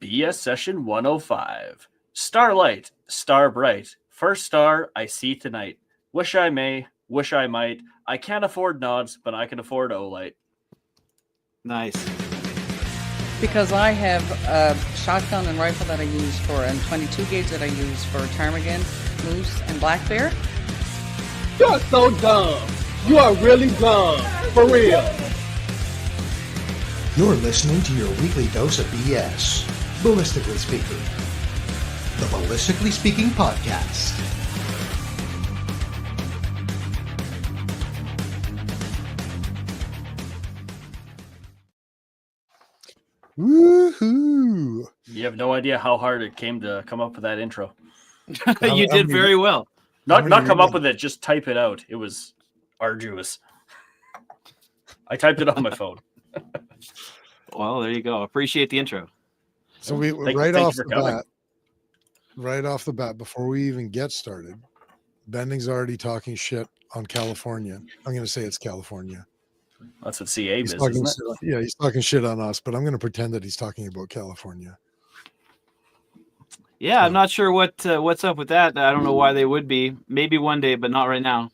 BS Session 105. Starlight, star bright. First star I see tonight. Wish I may, wish I might. I can't afford nods, but I can afford Olight. Nice. Because I have a shotgun and rifle that I use for, and 22 gauge that I use for ptarmigan, moose, and black bear. You're so dumb. You are really dumb. For real. You're listening to your weekly dose of BS, Ballistically Speaking. The Ballistically Speaking Podcast. Woohoo! You have no idea how hard it came to come up with that intro. You did very well. Not come up with it, just type it out. It was arduous. I typed it on my phone. Well, there you go. Appreciate the intro. So we right off the bat, before we even get started, Bending's already talking shit on California. I'm going to say it's California. That's what CA is, isn't it? Yeah, he's talking shit on us, but I'm going to pretend that he's talking about California. Yeah, I'm not sure what's up with that. I don't know why they would be. Maybe one day, but not right now.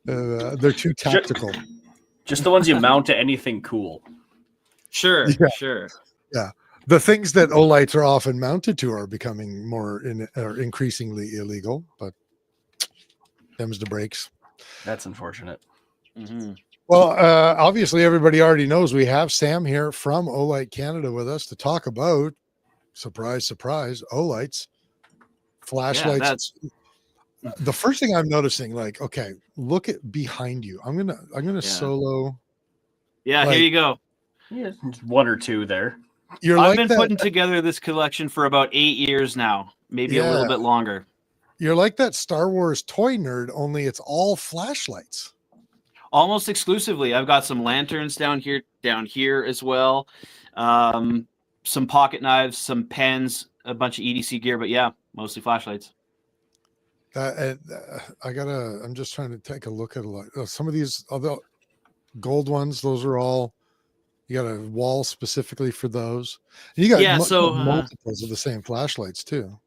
They're too tactical. Just the ones you mount to anything cool. Sure, yeah. Sure. Yeah. The things that Olights are often mounted to are becoming increasingly illegal, but them's the breaks. That's unfortunate. Mm-hmm. Well, obviously everybody already knows we have Sam here from Olight Canada with us to talk about, surprise, surprise, Olights, flashlights. Yeah, the first thing I'm noticing, like, okay, look at behind you. I'm gonna solo. Yeah, here you go. Yeah, one or two there. I've been putting together this collection for about 8 years now, maybe a little bit longer. You're like that Star Wars toy nerd, only it's all flashlights. Almost exclusively. I've got some lanterns down here as well. Some pocket knives, some pens, a bunch of EDC gear, but yeah, mostly flashlights. I'm just trying to take a look at some of these other gold ones. Those are all, you got a wall specifically for those. And you got multiples of the same flashlights too.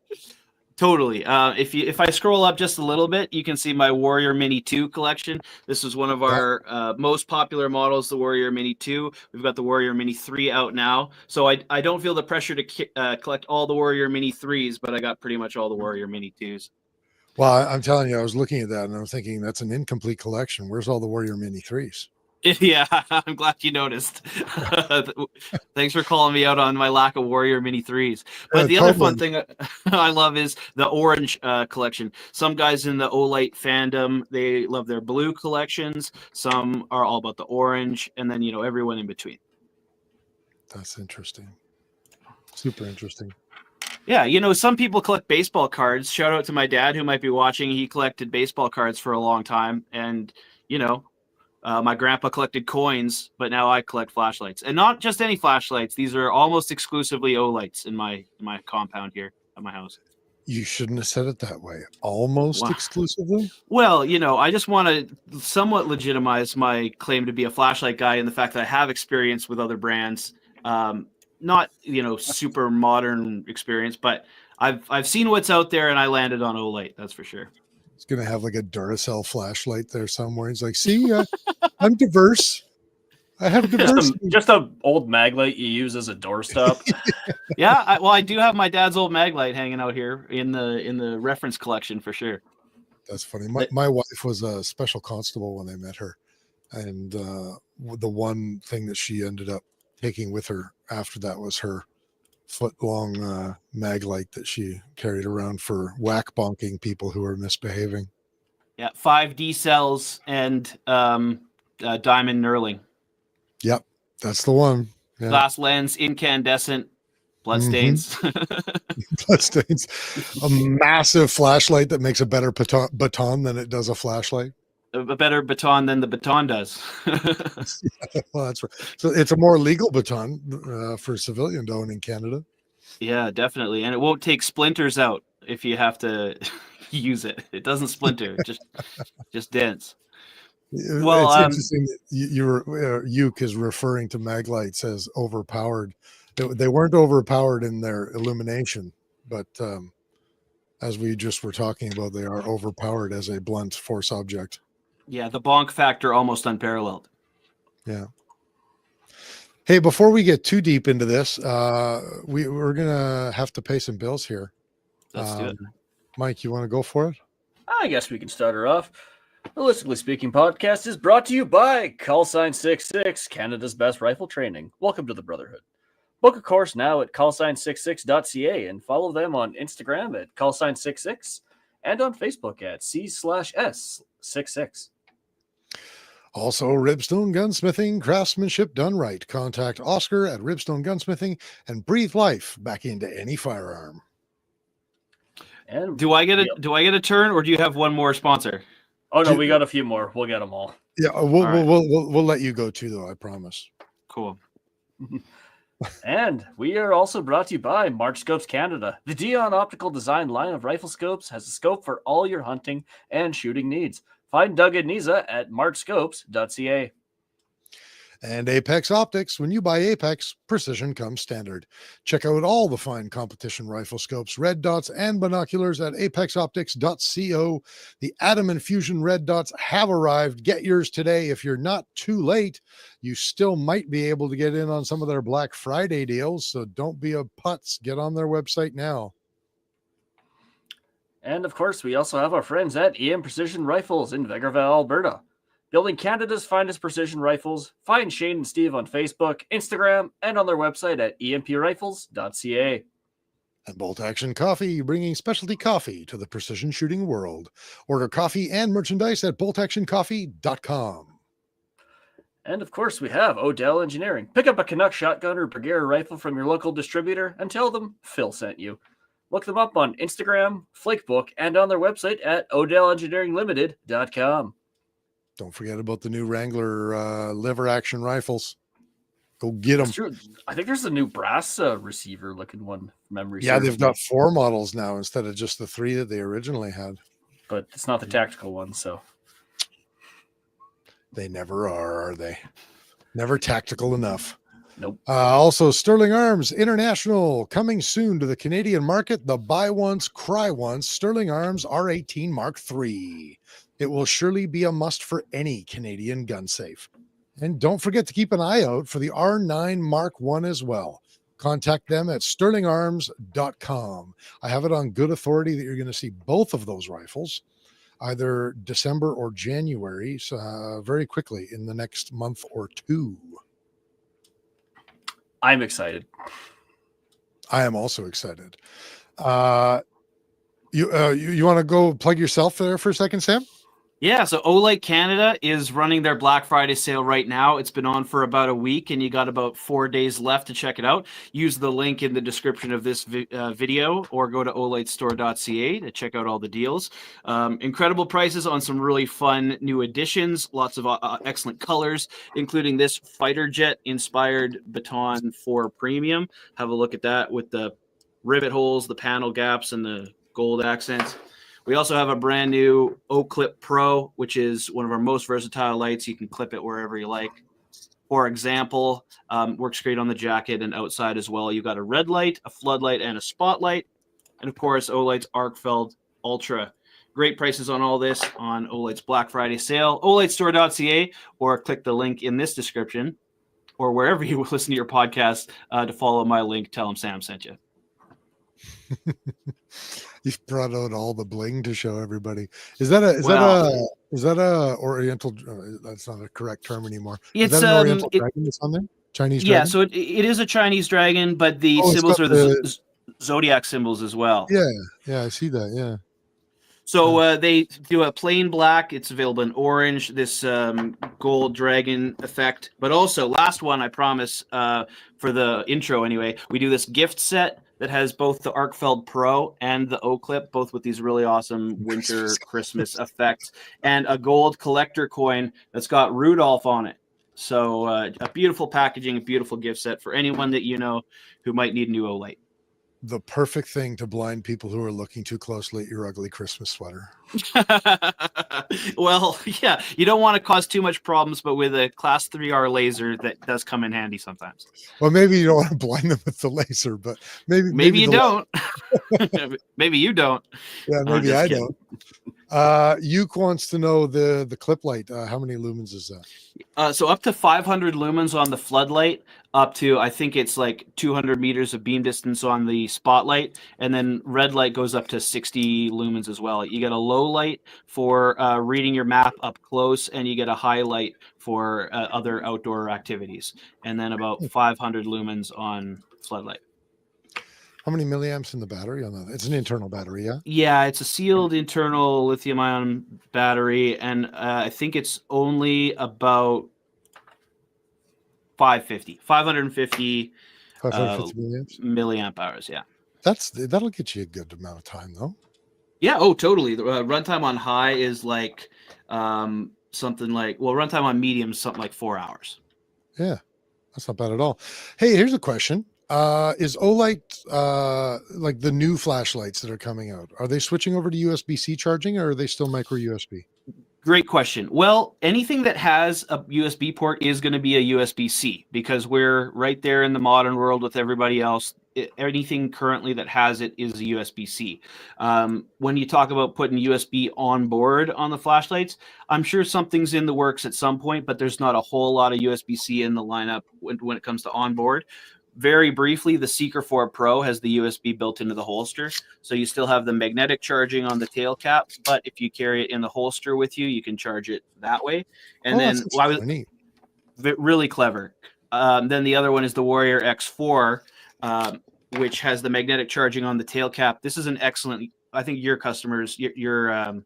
Totally. If I scroll up just a little bit, you can see my Warrior Mini 2 collection. This is one of our most popular models, the Warrior Mini 2. We've got the Warrior Mini 3 out now. So I don't feel the pressure to collect all the Warrior Mini 3s, but I got pretty much all the Warrior Mini 2s. Well, I'm telling you, I was looking at that and I'm thinking that's an incomplete collection. Where's all the Warrior Mini 3s? Yeah, I'm glad you noticed. Thanks for calling me out on my lack of Warrior Mini 3s. But the other fun thing I love is the orange collection. Some guys in the Olight fandom, they love their blue collections. Some are all about the orange, and then, everyone in between. That's interesting. Super interesting. Yeah, some people collect baseball cards. Shout out to my dad who might be watching. He collected baseball cards for a long time. And, my grandpa collected coins, but now I collect flashlights. And not just any flashlights. These are almost exclusively Olights in my compound here at my house. You shouldn't have said it that way. Almost exclusively? Well, I just want to somewhat legitimize my claim to be a flashlight guy in the fact that I have experience with other brands. Not super modern experience, but I've seen what's out there and I landed on Olight, that's for sure. He's gonna have like a Duracell flashlight there somewhere. He's like, see, I'm diverse. I have diversity. Just a old Maglite you use as a doorstop. Yeah, I do have my dad's old Maglite hanging out here in the reference collection for sure. That's funny. My wife was a special constable when I met her, and the one thing that she ended up taking with her after that was her foot-long Maglite that she carried around for whack bonking people who were misbehaving. Yeah, 5D cells and diamond knurling. Yep, that's the one. Yeah. Glass lens, incandescent, bloodstains. Bloodstains. A massive flashlight that makes a better baton than it does a flashlight. A better baton than the baton does. Well, that's right. So it's a more legal baton for civilian to own in Canada. Yeah, definitely. And it won't take splinters out if you have to use it. It doesn't splinter, just dents. Well, It's interesting that Uke is referring to Maglites as overpowered. They weren't overpowered in their illumination, but as we just were talking about, they are overpowered as a blunt force object. yeah, the bonk factor almost unparalleled. Yeah. Hey, before we get too deep into this, we're gonna have to pay some bills here. Let's do it. Mike, you want to go for it? I guess we can start her off. Holistically Speaking podcast is brought to you by Callsign 66, Canada's best rifle training. Welcome to the Brotherhood. Book a course now at callsign66.ca and follow them on Instagram at callsign66 and on Facebook at C/S66. Also, Ribstone Gunsmithing, craftsmanship done right. Contact Oscar at Ribstone Gunsmithing and breathe life back into any firearm. And Do I get a turn, or do you have one more sponsor? Oh no, we got a few more. We'll get them all. Yeah, we'll let you go too, though. I promise. Cool. And we are also brought to you by March Scopes Canada. The Dion Optical Design line of rifle scopes has a scope for all your hunting and shooting needs. Find Doug and Niza at marchscopes.ca. And Apex Optics. When you buy Apex, precision comes standard. Check out all the fine competition rifle scopes, red dots, and binoculars at apexoptics.co. The Atom and Fusion red dots have arrived. Get yours today. If you're not too late, you still might be able to get in on some of their Black Friday deals. So don't be a putz. Get on their website now. And of course, we also have our friends at EM Precision Rifles in Vegreville, Alberta. Building Canada's finest precision rifles. Find Shane and Steve on Facebook, Instagram, and on their website at emprifles.ca. And Bolt Action Coffee, bringing specialty coffee to the precision shooting world. Order coffee and merchandise at boltactioncoffee.com. And of course, we have Odell Engineering. Pick up a Canuck shotgun or Bergera rifle from your local distributor and tell them Phil sent you. Look them up on Instagram, Flakebook, and on their website at odellengineeringlimited.com. Don't forget about the new Wrangler lever action rifles. Go get them. That's true. I think there's a new brass receiver looking one. Memory. Yeah, they've got 4 models now instead of just the 3 that they originally had. But it's not the tactical one, so. They never are they? Never tactical enough. Nope. Also, Sterling Arms International coming soon to the Canadian market. The buy once, cry once Sterling Arms R18 Mark III. It will surely be a must for any Canadian gun safe. And don't forget to keep an eye out for the R9 Mark I as well. Contact them at sterlingarms.com. I have it on good authority that you're going to see both of those rifles either December or January, so very quickly in the next month or two. I'm excited. I am also excited. You want to go plug yourself there for a second, Sam? Yeah, so Olight Canada is running their Black Friday sale right now. It's been on for about a week, and you got about 4 days left to check it out. Use the link in the description of this video, or go to olightstore.ca to check out all the deals. Incredible prices on some really fun new additions. Lots of excellent colors, including this fighter jet-inspired Baton 4 Premium. Have a look at that with the rivet holes, the panel gaps, and the gold accents. We also have a brand new O-Clip Pro, which is one of our most versatile lights. You can clip it wherever you like. For example, works great on the jacket and outside as well. You've got a red light, a floodlight, and a spotlight. And of course, Olight's Arcfeld Ultra. Great prices on all this on Olight's Black Friday sale. olightstore.ca, or click the link in this description, or wherever you listen to your podcast to follow my link. Tell them Sam sent you. You've brought out all the bling to show everybody. Is that a Oriental? That's not a correct term anymore. It's is that an Oriental dragon that's on there? Chinese dragon? Yeah, so it is a Chinese dragon, but the symbols are the zodiac symbols as well. Yeah, I see that. Yeah. So they do a plain black. It's available in orange, this gold dragon effect. But also, last one, I promise, for the intro anyway, we do this gift set that has both the Arcfeld Pro and the O-Clip, both with these really awesome winter Christmas effects, and a gold collector coin that's got Rudolph on it. So a beautiful packaging, a beautiful gift set for anyone that you know who might need a new Olight. the perfect thing to blind people who are looking too closely at your ugly Christmas sweater. Well, yeah, you don't want to cause too much problems, but with a class 3R laser, that does come in handy sometimes. Well, maybe you don't want to blind them with the laser, but Maybe you the, don't. Maybe you don't. Yeah, No, I'm maybe just I kidding. don't. Uke wants to know the clip light. How many lumens is that? So up to 500 lumens on the floodlight, up to I think it's like 200 meters of beam distance on the spotlight, and then red light goes up to 60 lumens as well. You get a low light for reading your map up close, and you get a high light for other outdoor activities, and then about 500 lumens on floodlight. How many milliamps in the battery on that? It's an internal battery, yeah? Yeah, it's a sealed internal lithium-ion battery, and I think it's only about 550 550 milliamps? milliamp hours. Yeah. That'll get you a good amount of time, though. Yeah. Oh, totally. The runtime on high is like something like, well, runtime on medium is something like 4 hours. Yeah, that's not bad at all. Hey, here's a question. Is Olight like the new flashlights that are coming out? Are they switching over to USB-C charging, or are they still micro USB? Great question. Well, anything that has a USB port is going to be a USB-C because we're right there in the modern world with everybody else. Anything currently that has it is a USB-C. When you talk about putting USB on board on the flashlights, I'm sure something's in the works at some point, but there's not a whole lot of USB-C in the lineup when it comes to onboard. Very briefly, the Seeker 4 Pro has the USB built into the holster. So you still have the magnetic charging on the tail cap, but if you carry it in the holster with you, you can charge it that way. And then neat. Really clever. Then the other one is the Warrior X4, which has the magnetic charging on the tail cap. This is an excellent, I think your customers, your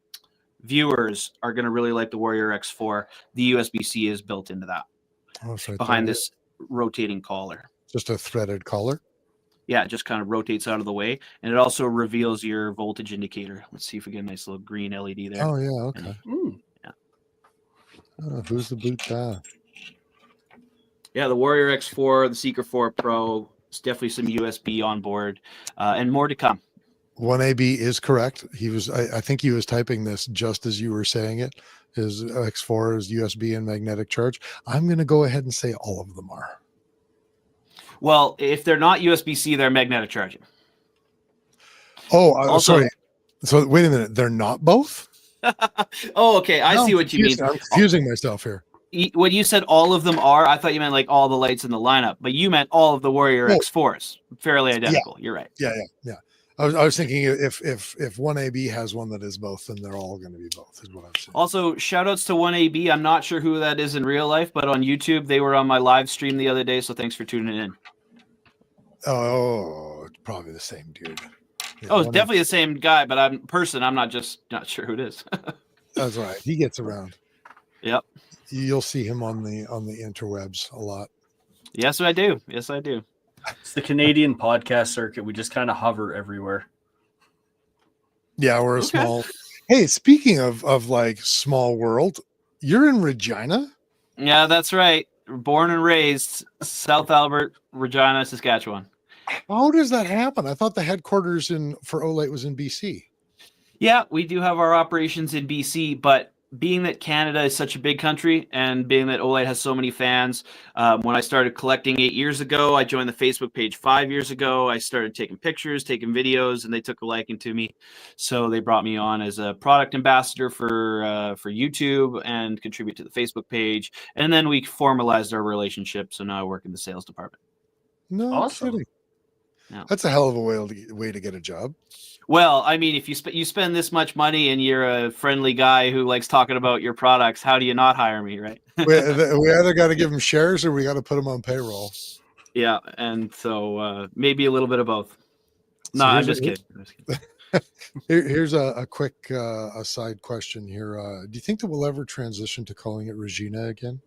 viewers are going to really like the Warrior X4. The USB-C is built into that behind this rotating collar. Just a threaded collar? Yeah, it just kind of rotates out of the way. And it also reveals your voltage indicator. Let's see if we get a nice little green LED there. Oh, yeah, okay. Yeah. Who's the boot that? Yeah, the Warrior X4, the Seeker 4 Pro. It's definitely some USB on board and more to come. 1AB is correct. I think he was typing this just as you were saying it. His X4 is USB and magnetic charge. I'm going to go ahead and say all of them are. Well, if they're not USB-C, they're magnetic charging. Oh, sorry. So wait a minute. They're not both? Oh, okay. I see what you mean. I'm confusing myself here. When you said all of them are, I thought you meant like all the lights in the lineup, but you meant all of the Warrior X4s. Fairly identical. Yeah. You're right. Yeah. I was thinking if 1AB has one that is both, then they're all going to be both, is what I'm saying. Also, shout outs to 1AB. I'm not sure who that is in real life, but on YouTube, they were on my live stream the other day, so thanks for tuning in. Oh, it's probably the same dude. Yeah, it's definitely the same guy, but I'm not sure who it is. That's right. He gets around. Yep. You'll see him on the interwebs a lot. Yes, I do. It's the Canadian podcast circuit. We just kind of hover everywhere. Yeah, we're a small. Hey, speaking of like small world, you're in Regina? Yeah, that's right. Born and raised South Albert, Regina, Saskatchewan. How does that happen? I thought the headquarters for Olight was in BC. Yeah, we do have our operations in BC, but being that Canada is such a big country and being that Olight has so many fans, when I started collecting 8 years ago, I joined the Facebook page 5 years ago. I started taking pictures, taking videos, and they took a liking to me. So they brought me on as a product ambassador for YouTube and contribute to the Facebook page. And then we formalized our relationship. So now I work in the sales department. No awesome. Kidding. Yeah. That's a hell of a way to get a job. Well, I mean, if you spend this much money and you're a friendly guy who likes talking about your products, how do you not hire me, right? we either got to give them shares or we got to put them on payroll. Yeah, and so maybe a little bit of both. No, I'm just kidding. Here's a quick aside question here. Do you think that we'll ever transition to calling it Regina again?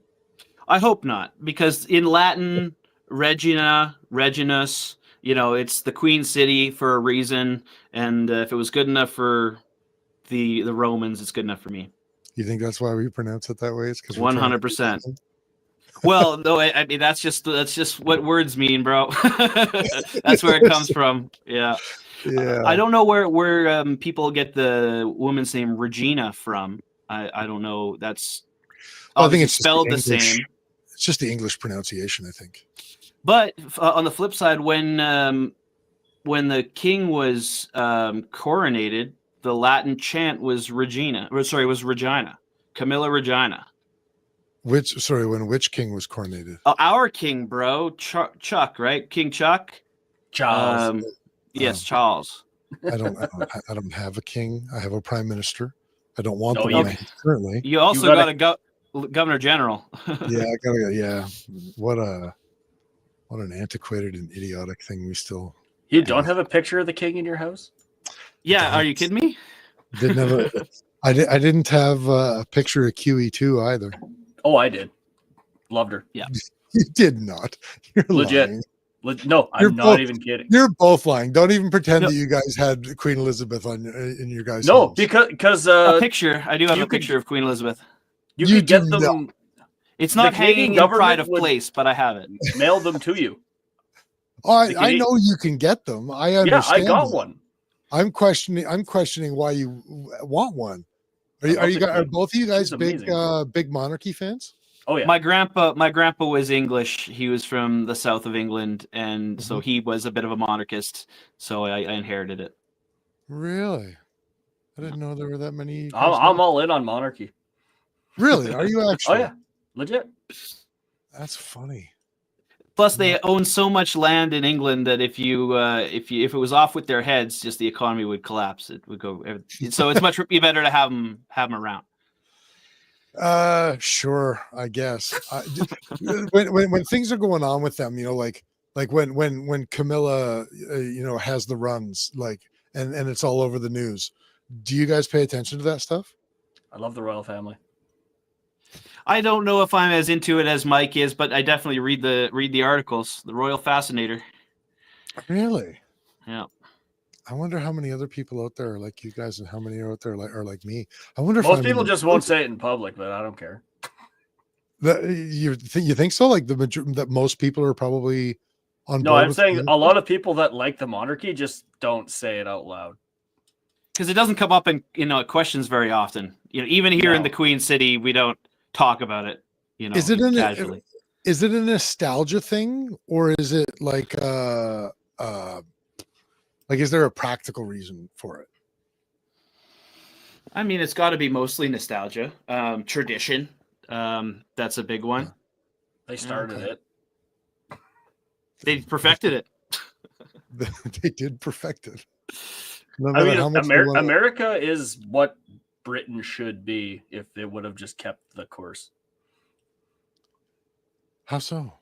I hope not, because in Latin, Regina, Reginus, it's the Queen City for a reason, and if it was good enough for the Romans, it's good enough for me. You think that's why we pronounce it that way? It's because 100%. Well, no, I mean that's just what words mean, bro. That's where it comes from. Yeah. Yeah. I don't know where people get the woman's name Regina from. I don't know. That's Well, I think obviously it's just spelled the English. same. It's just the English pronunciation, I think. But on the flip side, when the king was coronated, the Latin chant was Regina. Or, sorry, was Regina, Camilla Regina. When which king was coronated? Our king, bro, Chuck, right? King Chuck. Charles. Yes, Charles. I don't have a king. I have a prime minister. I don't want No, the you- one I have currently. You also gotta- got a governor general. Yeah, I gotta. Yeah, what an antiquated and idiotic thing we still You don't have a picture of the king in your house? Yeah, are you kidding me? didn't have. I didn't have a picture of QE2 either. Oh, I did. Loved her. Yeah. You did not. You're Legit. lying. No, I'm You're not both- even kidding. You're both lying. Don't even pretend No. that you guys had Queen Elizabeth in your guys' No, homes. A because picture. I do have you a could- picture of Queen Elizabeth. you You could get do them, not. It's not The Canadian hanging in government pride of would- place, but I have it. mail them to you. Oh, the I Canadian- know you can get them. I Yeah, understand. I got that. one. I'm questioning why you want one. I Are love you the guys? Are Queen. both of you guys She's big amazing. big monarchy fans? Oh yeah. My grandpa was English. He was from the south of England, and so he was a bit of a monarchist. So I inherited it. Really? I didn't know there were that many. I'm all in on monarchy. Really? Are you Oh actually? yeah, legit. That's funny. Plus, they own so much land in England that if it was off with their heads, just the economy would collapse. It would go. So it's much better to have them around. Sure, I guess. When things are going on with them, like when Camilla, has the runs, and it's all over the news. Do you guys pay attention to that stuff? I love the royal family. I don't know if I'm as into it as Mike is, but I definitely read the articles. The Royal Fascinator. Really? Yeah. I wonder how many other people out there are like you guys, and how many are out there are like me. I wonder if Most I'm people in- just won't say it in public, but I don't care. You think so? Like that most people are probably on. No, board I'm with saying the- a lot of people that like the monarchy just don't say it out loud. Because it doesn't come up in questions very often. Even here in No. the Queen City, we don't talk about it. Is it casually? Is it a nostalgia thing, or is it like is there a practical reason for it? I mean, it's got to be mostly nostalgia, tradition. That's a big one. They started Okay. it. They perfected it. They did perfect it. No I matter mean, how much they wanna- America is what Britain should be if they would have just kept the course. How so?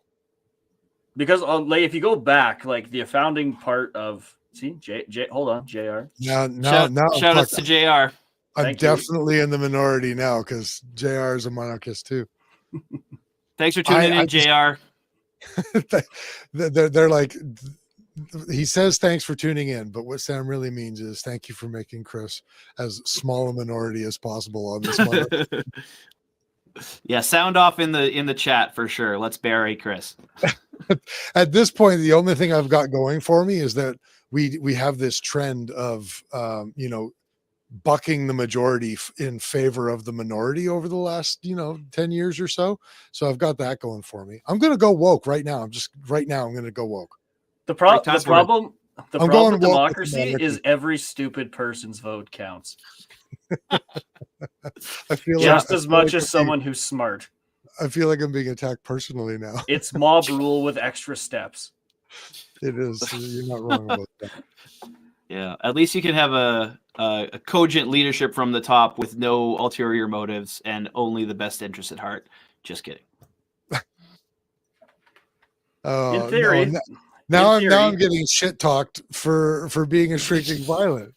Because if you go back, like the founding part of hold on, JR. Now, Shout outs to JR. I'm Thank you. definitely in the minority now because JR is a monarchist too. Thanks for tuning I in, just- JR. They're like, he says thanks for tuning in, but what Sam really means is thank you for making Chris as small a minority as possible on this monarchy. Yeah, sound off in the chat for sure. Let's bury Chris. At this point, the only thing I've got going for me is that we have this trend of bucking the majority in favor of the minority over the last 10 years or so. So I've got that going for me. I'm gonna go woke right now. I'm gonna go woke. The Great time for it. problem I'm with going woke with the democracy monarchy. is every stupid person's vote counts. I feel Just like, as much as someone who's smart. I feel like I'm being attacked personally now. It's mob rule with extra steps. It is. You're not wrong about that. Yeah, at least you can have a cogent leadership from the top with no ulterior motives and only the best interest at heart. Just kidding. Oh, In theory, now in I'm theory- getting shit talked for being a shrieking violent.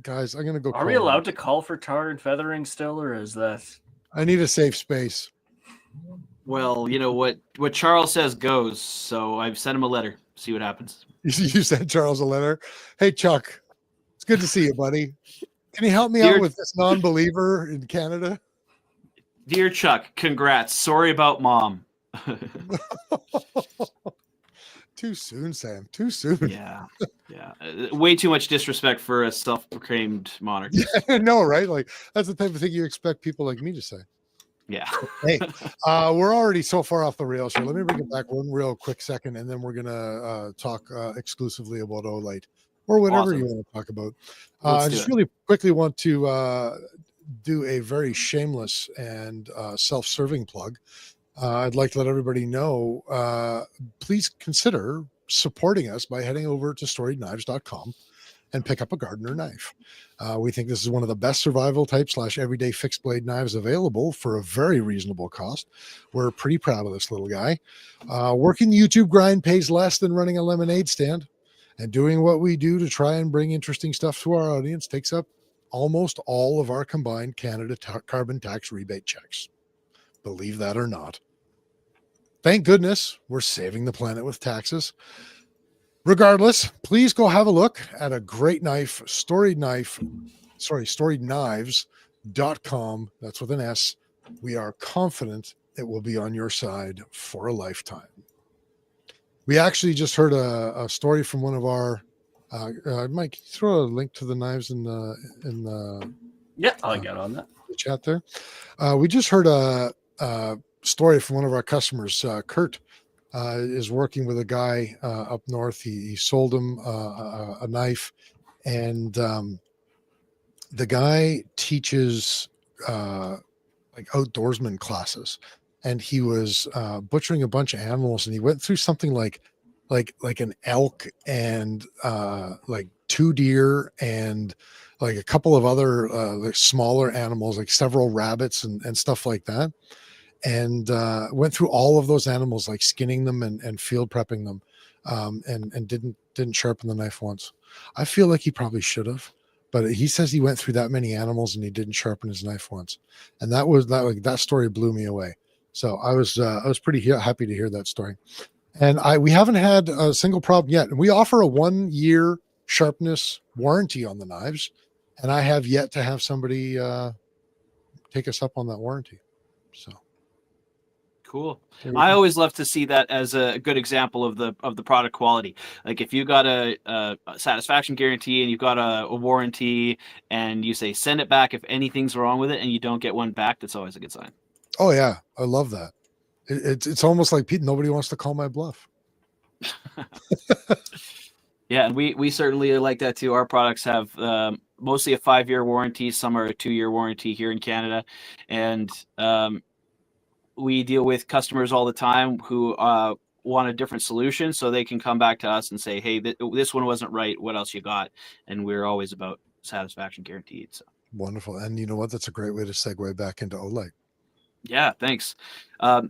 Guys, I'm gonna go. Are we call allowed them. to call for tar and feathering still, or is that? I need a safe space. Well, you know what Charles says goes. So I've sent him a letter. See what happens. You sent Charles a letter. Hey, Chuck, it's good to see you, buddy. Can you help me Dear- out with this non-believer in Canada? Dear Chuck, congrats. Sorry about mom. Too soon, Sam. Too soon. Yeah. Way too much disrespect for a self-proclaimed monarchist. Yeah, no, right? Like that's the type of thing you expect people like me to say. Yeah. Hey, we're already so far off the rails here. Let me bring it back one real quick second, and then we're gonna talk exclusively about Olight or whatever Awesome. you want to talk about. Let's I do just it. really quickly want to do a very shameless and self-serving plug. I'd like to let everybody know, please consider supporting us by heading over to storiedknives.com and pick up a gardener knife. We think this is one of the best survival type / everyday fixed blade knives available for a very reasonable cost. We're pretty proud of this little guy. Working the YouTube grind pays less than running a lemonade stand, and doing what we do to try and bring interesting stuff to our audience takes up almost all of our combined Canada carbon tax rebate checks. Believe that or not. Thank goodness we're saving the planet with taxes. Regardless, please go have a look at a great knife, storiedknives.com. That's with an S. We are confident it will be on your side for a lifetime. We actually just heard a story from one of our Mike, throw a link to the knives in the Yeah, I'll get on that. the chat there. We just heard a story from one of our customers. Kurt is working with a guy up north. He sold him a knife, and the guy teaches like outdoorsman classes, and he was butchering a bunch of animals, and he went through something like an elk and like 2 deer and like a couple of other like smaller animals, like several rabbits and stuff like that, and went through all of those animals, like skinning them and field prepping them, and didn't sharpen the knife once. I feel like he probably should have, but he says he went through that many animals and he didn't sharpen his knife once, and that story blew me away. So I was pretty happy to hear that story. And we haven't had a single problem yet. And we offer a 1-year sharpness warranty on the knives, and I have yet to have somebody take us up on that warranty. So Cool. I always love to see that as a good example of the product quality. Like if you got a satisfaction guarantee and you've got a warranty, and you say send it back if anything's wrong with it, and you don't get one back, that's always a good sign. Oh yeah, I love that. It's almost like Pete. Nobody wants to call my bluff. Yeah, and we certainly like that too. Our products have mostly a 5-year warranty. Some are a 2-year warranty here in Canada, and we deal with customers all the time who want a different solution, so they can come back to us and say, "Hey, this one wasn't right. What else you got?" And we're always about satisfaction guaranteed. So Wonderful. And you know what? That's a great way to segue back into Olight. yeah, thanks.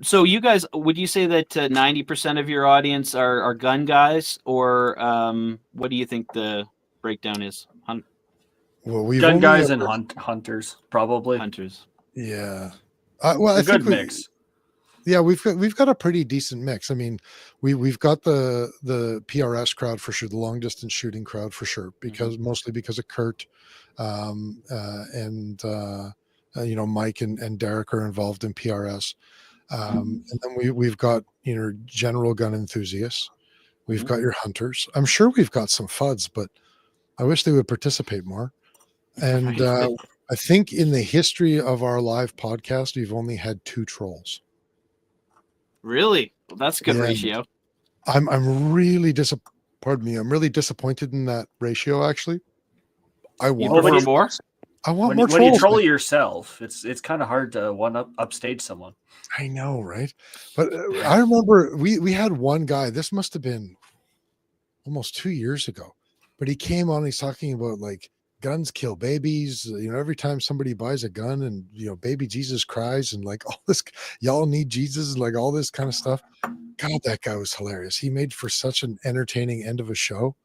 So you guys, would you say that 90% of your audience are gun guys, or what do you think the breakdown is? Well, we've Gun only guys ever- and hunters, probably. Hunters. Yeah. Well, I A good think mix. Yeah, we've got a pretty decent mix. I mean, we've got the PRS crowd for sure, the long distance shooting crowd for sure, because mostly because of Kurt, and you know, Mike and Derek are involved in PRS, and then we've got, you know, general gun enthusiasts. We've got your hunters. I'm sure we've got some FUDs, but I wish they would participate more. And I think in the history of our live podcast, we've only had 2 trolls. Really? Well, that's a good Yeah. ratio. I'm really pardon me. I'm really disappointed in that ratio. Actually, I You want prefer more? I want When, more when you trolls. troll yourself, it's kind of hard to upstage someone. I know, right? But I remember we had one guy. This must have been almost 2 years ago. But he came on. He's talking about like guns kill babies. You know, every time somebody buys a gun, and you know, baby Jesus cries, and like all this, y'all need Jesus, and like all this kind of stuff. God, that guy was hilarious. He made for such an entertaining end of a show.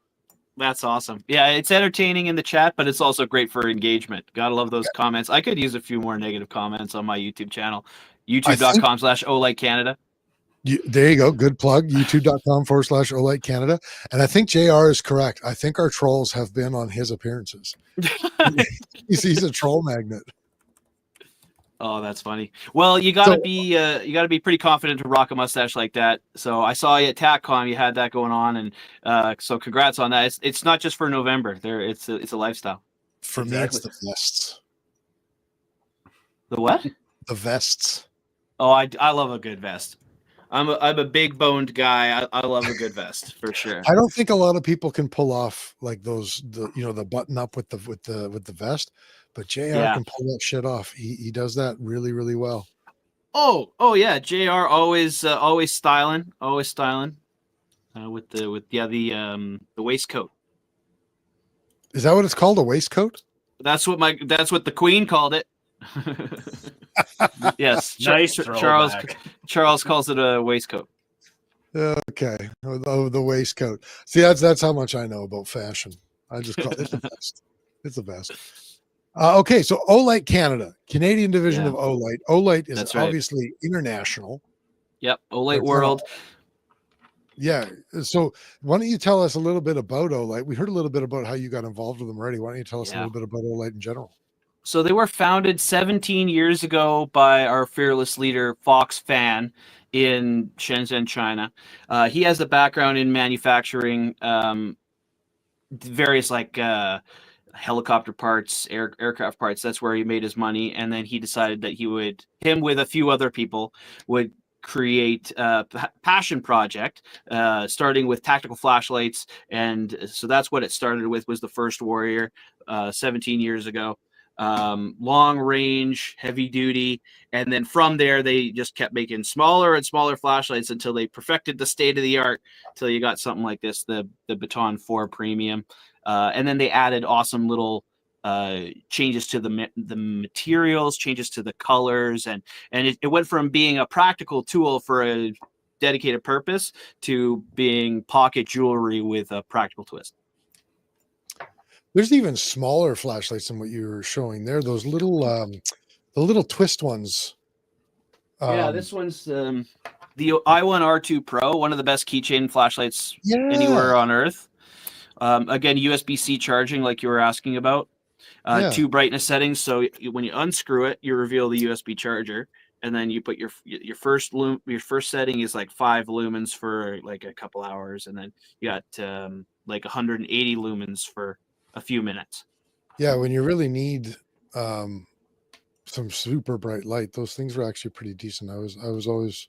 That's awesome. Yeah, it's entertaining in the chat, but it's also great for engagement. Gotta love those comments. I could use a few more negative comments on my YouTube channel, youtube.com/Olight Canada. There you go. Good plug. youtube.com/Olight Canada. And I think JR is correct. I think our trolls have been on his appearances. he's a troll magnet. Oh, that's funny. Well, you gotta be pretty confident to rock a mustache like that. So I saw you at TACCON. You had that going on, and so congrats on that. It's not just for November. It's a lifestyle. For me, it's the vests. The what? The vests. Oh, I love a good vest. I'm a big boned guy. I love a good vest for sure. I don't think a lot of people can pull off like the button up with the vest, but JR can pull that shit off. He does that really, really well. Oh yeah, JR always styling with the waistcoat. Is that what it's called, a waistcoat? That's what the Queen called it. Yes, Nice Charles calls it a waistcoat. Okay, the waistcoat. See, that's how much I know about fashion. I just call it the best. It's the best. Okay, so Olight Canada, Canadian division of Olight. Olight is obviously international. Yep, Olight World. Yeah. So why don't you tell us a little bit about Olight? We heard a little bit about how you got involved with them already. Why don't you tell us a little bit about Olight in general? So they were founded 17 years ago by our fearless leader, Fox Fan, in Shenzhen, China. He has a background in manufacturing various helicopter parts, aircraft parts. That's where he made his money. And then he decided that him with a few other people would create a passion project, starting with tactical flashlights. And so that's what it started with, was the first Warrior 17 years ago. Long range, heavy duty, and then from there they just kept making smaller and smaller flashlights until they perfected the state of the art, till you got something like this, the Baton 4 Premium, and then they added awesome little changes to the materials, changes to the colors, and it went from being a practical tool for a dedicated purpose to being pocket jewelry with a practical twist. There's even smaller flashlights than what you were showing there. Those little, the little twist ones. This one's the i1R2 Pro, one of the best keychain flashlights anywhere on Earth. Again, USB-C charging, like you were asking about. 2 brightness settings. So when you unscrew it, you reveal the USB charger, and then you put your first setting is like 5 lumens for like a couple hours, and then you got like 180 lumens for a few minutes. Yeah, when you really need some super bright light, those things were actually pretty decent. I was always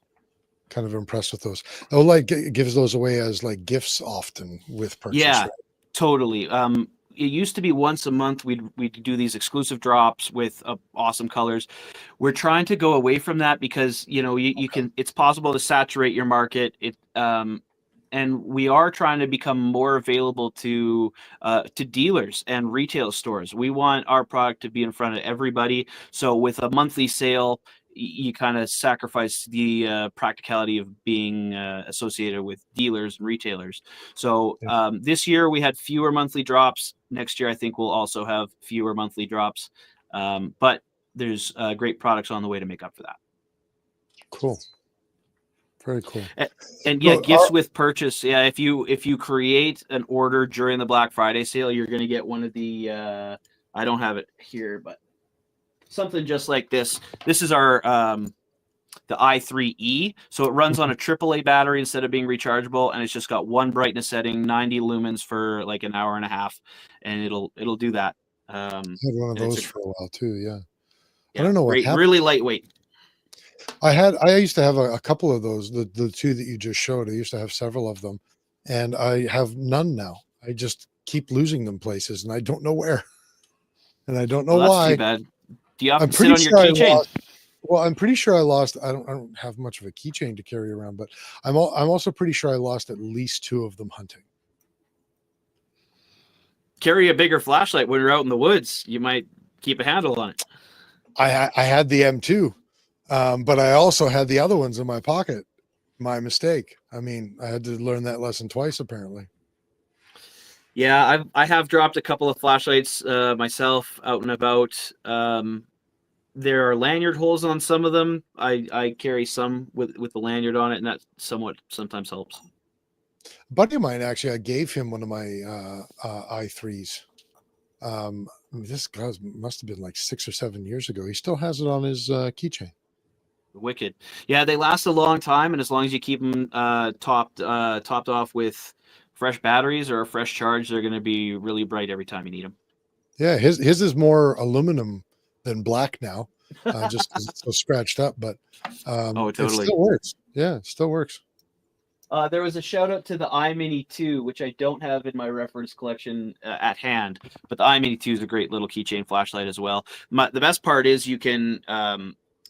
kind of impressed with those. Olight gives those away as like gifts often with purchase. Yeah, right? Totally. It used to be once a month we'd do these exclusive drops with awesome colors. We're trying to go away from that because you can. It's possible to saturate your market. And we are trying to become more available to dealers and retail stores. We want our product to be in front of everybody. So with a monthly sale, you kind of sacrifice the practicality of being associated with dealers and retailers. So this year we had fewer monthly drops. Next year, I think we'll also have fewer monthly drops. But there's great products on the way to make up for that. Cool. Very cool. And gifts with purchase. Yeah, if you create an order during the Black Friday sale, you're going to get one of the I don't have it here, but something just like this. This is our the i3E. So it runs on a AAA battery instead of being rechargeable, and it's just got 1 brightness setting, 90 lumens for like an hour and a half, and it'll do that. I had one of those for a while too. Yeah. I don't know what happened. Really lightweight. I used to have a couple of those, the 2 that you just showed. I used to have several of them, and I have none now. I just keep losing them places, and I don't know where, and I don't know why. Too bad. Do you have to sit on your keychain? Well, I'm pretty sure I lost. I don't have much of a keychain to carry around, but I'm also pretty sure I lost at least 2 of them hunting. Carry a bigger flashlight when you're out in the woods. You might keep a handle on it. I had the M2. But I also had the other ones in my pocket. My mistake. I mean, I had to learn that lesson twice, apparently. Yeah, I have dropped a couple of flashlights myself out and about. There are lanyard holes on some of them. I carry some with the lanyard on it, and that sometimes helps. A buddy of mine, actually, I gave him one of my i3s. this guy must have been like 6 or 7 years ago. He still has it on his keychain. Wicked. Yeah, they last a long time, and as long as you keep them topped off with fresh batteries or a fresh charge, they're going to be really bright every time you need them. Yeah, his is more aluminum than black now, just because it's so scratched up. But Oh, it totally. still works. Yeah, it still works. There was a shout out to the iMini 2, which I don't have in my reference collection at hand, but the iMini 2 is a great little keychain flashlight as well. The best part is you can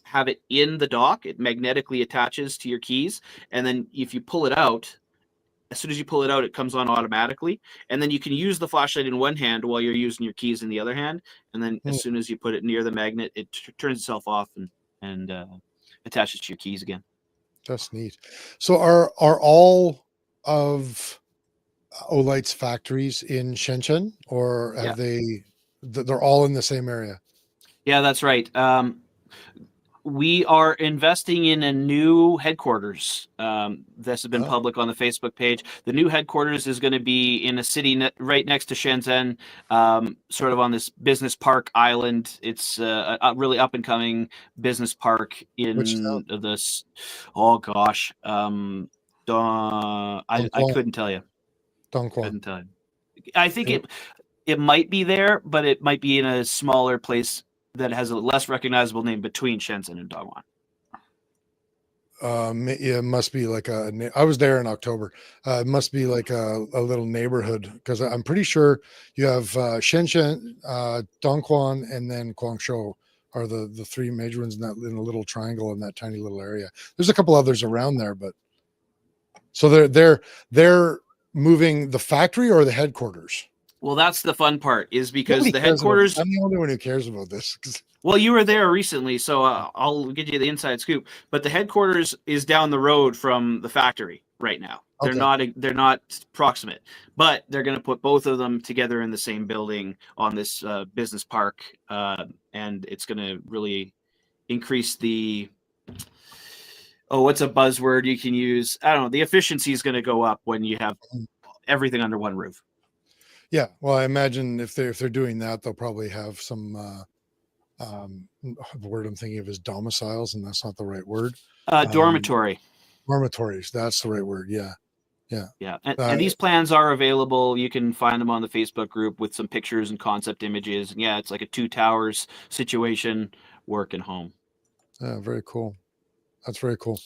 have it in the dock. It magnetically attaches to your keys, and then if you pull it out, as soon as you pull it out, it comes on automatically, and then you can use the flashlight in one hand while you're using your keys in the other hand, and then as soon as you put it near the magnet, it turns itself off and attaches to your keys again. That's neat. So are all of Olight's factories in Shenzhen, or have they're all in the same area? Yeah, that's right. We are investing in a new headquarters. This has been public on the Facebook page. The new headquarters is going to be in a city right next to Shenzhen, sort of on this business park island. It's a really up and coming business park in this. Oh gosh, I couldn't tell you. Couldn't tell you. I think it might be there, but it might be in a smaller place that has a less recognizable name between Shenzhen and Dongguan. It must be like I was there in October. It must be like a little neighborhood, because I'm pretty sure you have Shenzhen, Dongguan, and then Guangzhou are the three major ones in a little triangle in that tiny little area. There's a couple others around there, but so they're moving the factory or the headquarters. Well, that's the fun part, is because the headquarters. I'm the only one who cares about this. Well, you were there recently, so I'll get you the inside scoop. But the headquarters is down the road from the factory right now. Okay. They're not proximate, but they're going to put both of them together in the same building on this business park, and it's going to really increase the. Oh, what's a buzzword you can use? I don't know. The efficiency is going to go up when you have everything under one roof. Yeah, well, I imagine if they're doing that, they'll probably have some. The word I'm thinking of is domiciles, and that's not the right word. Dormitory. Dormitories. That's the right word. Yeah. And these plans are available. You can find them on the Facebook group with some pictures and concept images. And yeah, it's like a 2 towers situation, work and home. Yeah, very cool. That's very cool.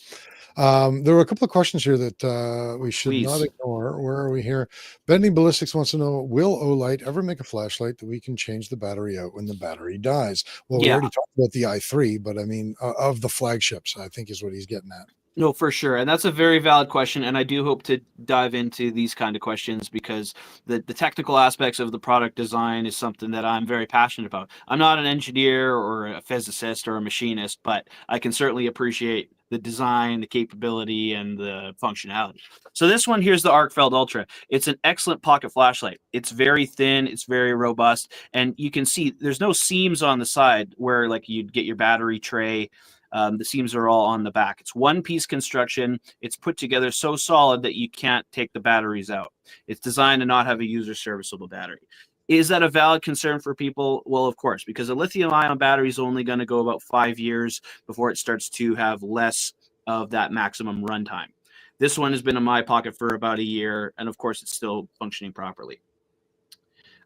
There were a couple of questions here that we should not ignore. Where are we here? Bending Ballistics wants to know, will Olight ever make a flashlight that we can change the battery out when the battery dies? Well, we already talked about the i3, but I mean, of the flagships, I think is what he's getting at. No, for sure. And that's a very valid question. And I do hope to dive into these kind of questions, because the technical aspects of the product design is something that I'm very passionate about. I'm not an engineer or a physicist or a machinist, but I can certainly appreciate the design, the capability, and the functionality. So this one, here's the Arcfeld Ultra. It's an excellent pocket flashlight. It's very thin, it's very robust, and you can see there's no seams on the side where like you'd get your battery tray. The seams are all on the back. It's one-piece construction. It's put together so solid that you can't take the batteries out. It's designed to not have a user serviceable battery. Is that a valid concern for people? Well, of course, because a lithium-ion battery is only going to go about 5 years before it starts to have less of that maximum runtime. This one has been in my pocket for about a year, and of course, it's still functioning properly.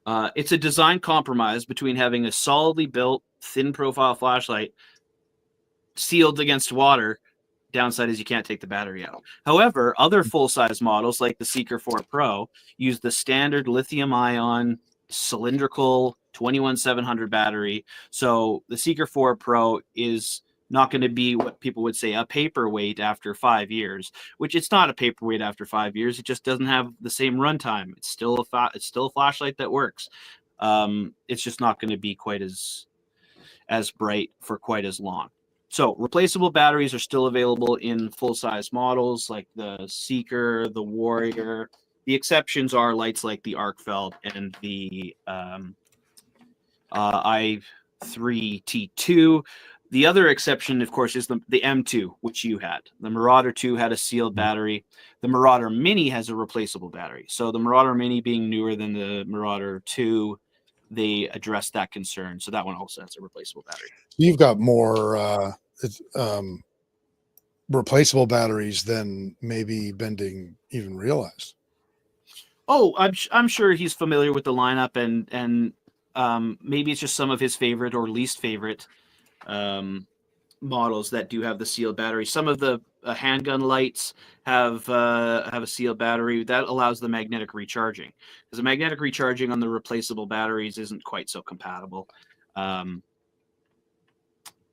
It's a design compromise between having a solidly built, thin-profile flashlight sealed against water. Downside is you can't take the battery out. However, other full-size models like the Seeker 4 Pro use the standard lithium-ion cylindrical 21700 battery. So the Seeker 4 Pro is not going to be what people would say a paperweight after 5 years, which it's not a paperweight after 5 years. It just doesn't have the same runtime. It's still a flashlight that works. It's just not going to be quite as bright for quite as long. So replaceable batteries are still available in full-size models like the Seeker, the Warrior. The exceptions are lights like the Arcfeld and the i3T2. The other exception, of course, is the M2, which you had. The Marauder 2 had a sealed battery. The Marauder Mini has a replaceable battery. So the Marauder Mini being newer than the Marauder 2, they addressed that concern. So that one also has a replaceable battery. You've got more replaceable batteries than maybe Bending even realized. Oh, I'm sure he's familiar with the lineup, and maybe it's just some of his favorite or least favorite models that do have the sealed battery. Some of the handgun lights have a sealed battery that allows the magnetic recharging, because the magnetic recharging on the replaceable batteries isn't quite so compatible.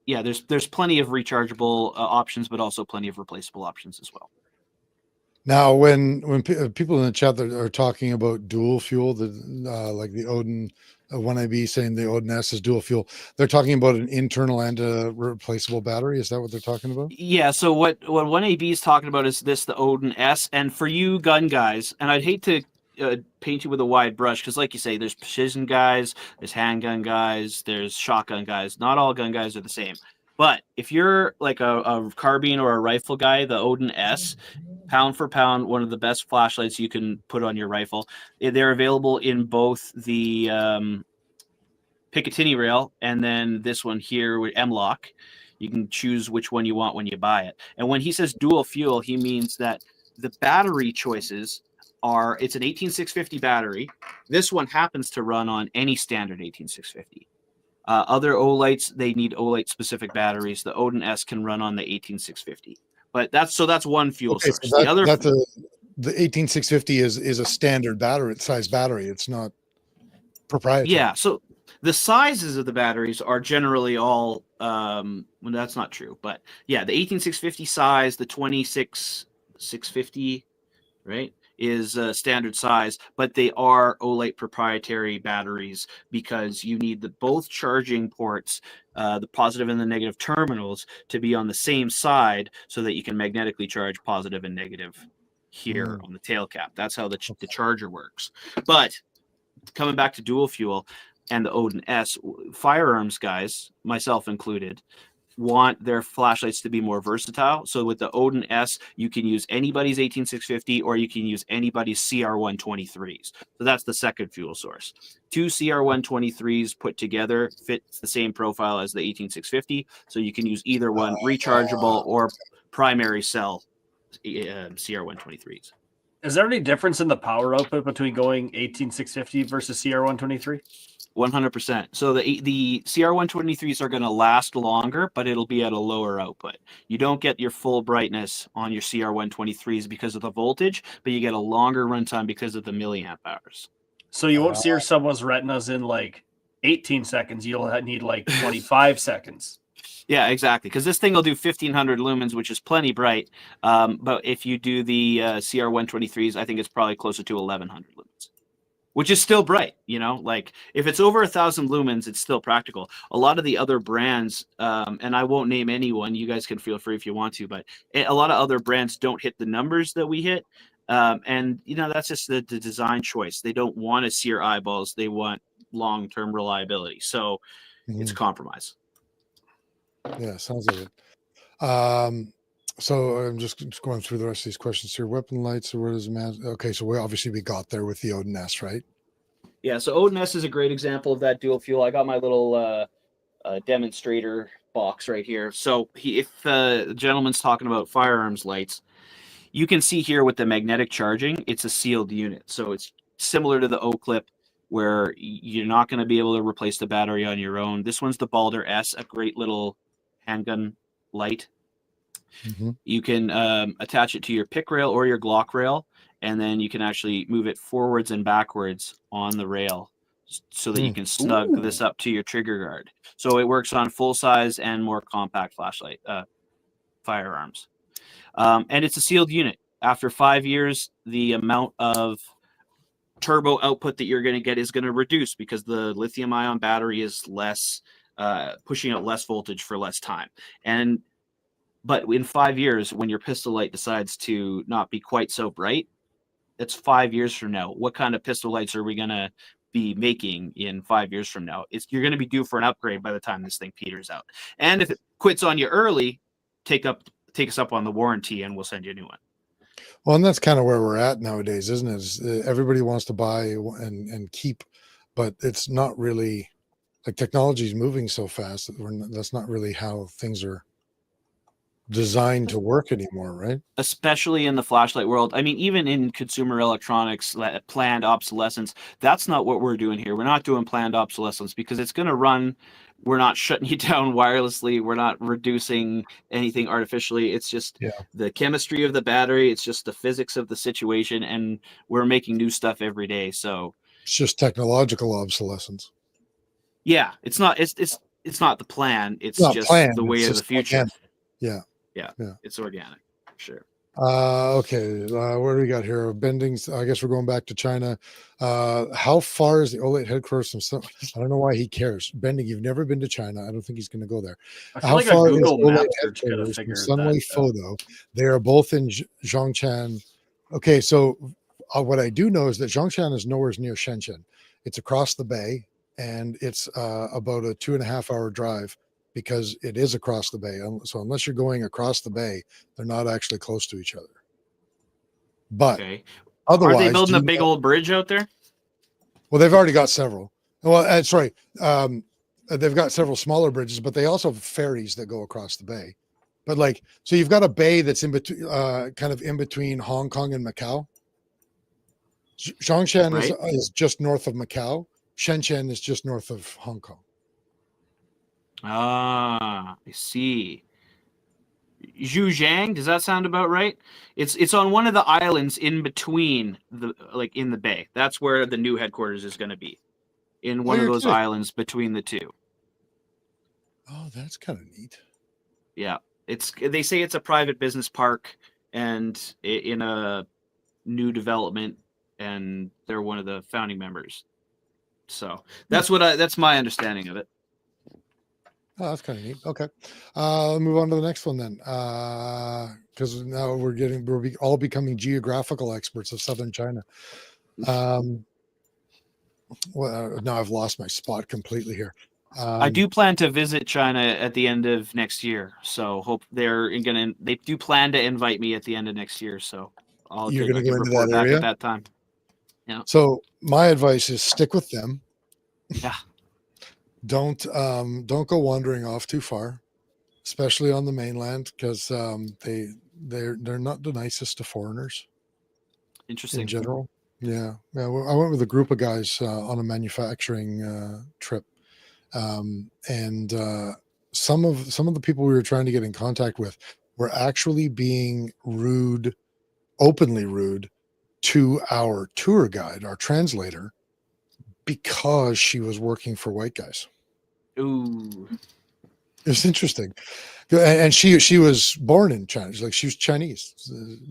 Yeah, there's plenty of rechargeable options, but also plenty of replaceable options as well. Now, when people in the chat that are talking about dual fuel, like the Odin 1AB saying the Odin S is dual fuel, they're talking about an internal and a replaceable battery. Is that what they're talking about? Yeah. So what 1AB is talking about is the Odin S, and for you gun guys, and I'd hate to paint you with a wide brush, because like you say, there's precision guys, there's handgun guys, there's shotgun guys. Not all gun guys are the same. But if you're like a carbine or a rifle guy, the Odin S, pound for pound, one of the best flashlights you can put on your rifle. They're available in both the Picatinny rail and then this one here with M-Lock. You can choose which one you want when you buy it. And when he says dual fuel, he means that the battery choices are, it's an 18650 battery. This one happens to run on any standard 18650. Other Olights, they need Olight specific batteries. The Odin S can run on the 18650. But that's one fuel source. So the other, the 18650 is a standard battery size battery. It's not proprietary. Yeah. So the sizes of the batteries are generally all, well, that's not true, but yeah, the 18650 size, the 26650, right, is a standard size, but they are Olight proprietary batteries, because you need both charging ports, the positive and the negative terminals, to be on the same side so that you can magnetically charge positive and negative here on the tail cap. That's how the charger works. But coming back to dual fuel and the Odin S, firearms guys, myself included, want their flashlights to be more versatile. So with the Odin S, you can use anybody's 18650 or you can use anybody's CR123s. So that's the second fuel source. Two CR123s put together fits the same profile as the 18650. So you can use either one, rechargeable or primary cell CR123s. Is there any difference in the power output between going 18650 versus CR123? 100%. So the CR123s are going to last longer, but it'll be at a lower output. You don't get your full brightness on your CR123s because of the voltage, but you get a longer runtime because of the milliamp hours. So you won't sear someone's retinas in like 18 seconds. You'll need like 25 seconds. Yeah, exactly. Because this thing will do 1500 lumens, which is plenty bright. But if you do the CR123s, I think it's probably closer to 1100 lumens, which is still bright. You know, like if it's over 1000 lumens, it's still practical. A lot of the other brands, and I won't name anyone, you guys can feel free if you want to, but a lot of other brands don't hit the numbers that we hit. And, you know, that's just the design choice. They don't want to sear eyeballs. They want long-term reliability. So it's a compromise. Yeah, sounds like it. So I'm just going through the rest of these questions here. Weapon lights, or where does it matter? Okay, so we got there with the Odin S, right? Yeah, so Odin S is a great example of that dual fuel. I got my little demonstrator box right here. So if the gentleman's talking about firearms lights, you can see here with the magnetic charging, it's a sealed unit. So it's similar to the O-clip, where you're not going to be able to replace the battery on your own. This one's the Balder S, a great little handgun light. You can attach it to your pick rail or your Glock rail, and then you can actually move it forwards and backwards on the rail so that you can snug this up to your trigger guard. So it works on full size and more compact flashlight firearms. And it's a sealed unit. After 5 years, the amount of turbo output that you're going to get is going to reduce because the lithium ion battery is less, pushing out less voltage for less time. But in 5 years, when your pistol light decides to not be quite so bright, it's 5 years from now. What kind of pistol lights are we going to be making in 5 years from now? You're going to be due for an upgrade by the time this thing peters out. And if it quits on you early, take us up on the warranty and we'll send you a new one. Well, and that's kind of where we're at nowadays, isn't it? Everybody wants to buy and keep but it's not really like technology is moving so fast that that's not really how things are designed to work anymore, right? Especially in the flashlight world. I mean, even in consumer electronics, planned obsolescence, that's not what we're doing here. We're not doing planned obsolescence because it's going to run. We're not shutting you down wirelessly. We're not reducing anything artificially. It's just the chemistry of the battery. It's just the physics of the situation. And we're making new stuff every day. So it's just technological obsolescence. Yeah, it's not the plan. It's not just planned, the way of the future. Organic. Yeah, it's organic, for sure. Okay, what do we got here? Bendings. I guess we're going back to China. How far is the Olight headquarters from? I don't know why he cares. Bending, you've never been to China. I don't think he's going to go there. How like far a Google is Map Olight search could have headquarters from figured Sunway that Photo? They are both in Zhongshan. Okay, so what I do know is that Zhongshan is nowhere near Shenzhen. It's across the bay, and it's about a 2.5-hour drive. Because it is across the bay. So unless you're going across the bay, they're not actually close to each other. But otherwise, are they building a big old bridge out there? Well, they've already got several. Well, sorry. They've got several smaller bridges, but they also have ferries that go across the bay. But so you've got a bay that's in between, kind of in between Hong Kong and Macau. Zhongshan is just north of Macau. Shenzhen is just north of Hong Kong. Ah, I see. Zhujiang, does that sound about right? It's on one of the islands in between in the bay. That's where the new headquarters is going to be. In one of those islands between the two. Oh, that's kind of neat. Yeah, they say it's a private business park and in a new development, and they're one of the founding members. So that's my understanding of it. Oh, that's kind of neat. Okay. I'll move on to the next one then. Because now we're all becoming geographical experts of southern China. Well, now I've lost my spot completely here. I do plan to visit China at the end of next year. So hope they do plan to invite me at the end of next year. So you're going to go into report that back area at that time. Yeah. So my advice is stick with them. Yeah. Don't go wandering off too far, especially on the mainland, because they're not the nicest to foreigners. Interesting. In general, yeah. I went with a group of guys on a manufacturing trip, and some of the people we were trying to get in contact with were actually being openly rude to our tour guide, our translator, because she was working for white guys. Ooh, it was interesting, and she was born in China. She was Chinese.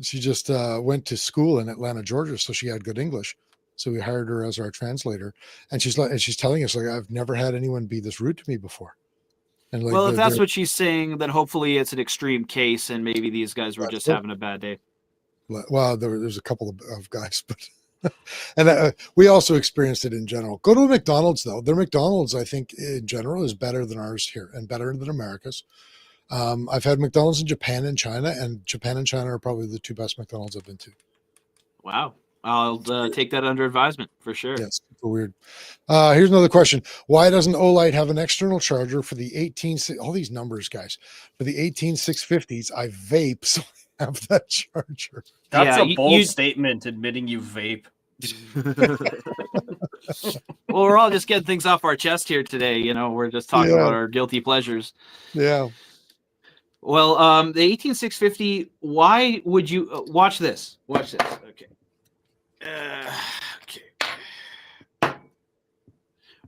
She just went to school in Atlanta, Georgia, so she had good English. So we hired her as our translator, and she's telling us I've never had anyone be this rude to me before. And well, if that's what she's saying, then hopefully it's an extreme case, and maybe these guys were just having a bad day. Well, there's a couple of guys, but. And we also experienced it in general. Go to a McDonald's, though. Their McDonald's, I think, in general, is better than ours here and better than America's. I've had McDonald's in Japan and China, and Japan and China are probably the two best McDonald's I've been to. Wow. I'll take that under advisement for sure. Yes, super weird. Here's another question. Why doesn't Olight have an external charger for the 18... All these numbers, guys. For the 18650s, I vape, so I have that charger. That's a bold statement, admitting you vape. Well, we're all just getting things off our chest here today. We're just talking about our guilty pleasures. Yeah. Well, the 18650, why would you watch this? Watch this. Okay. Okay.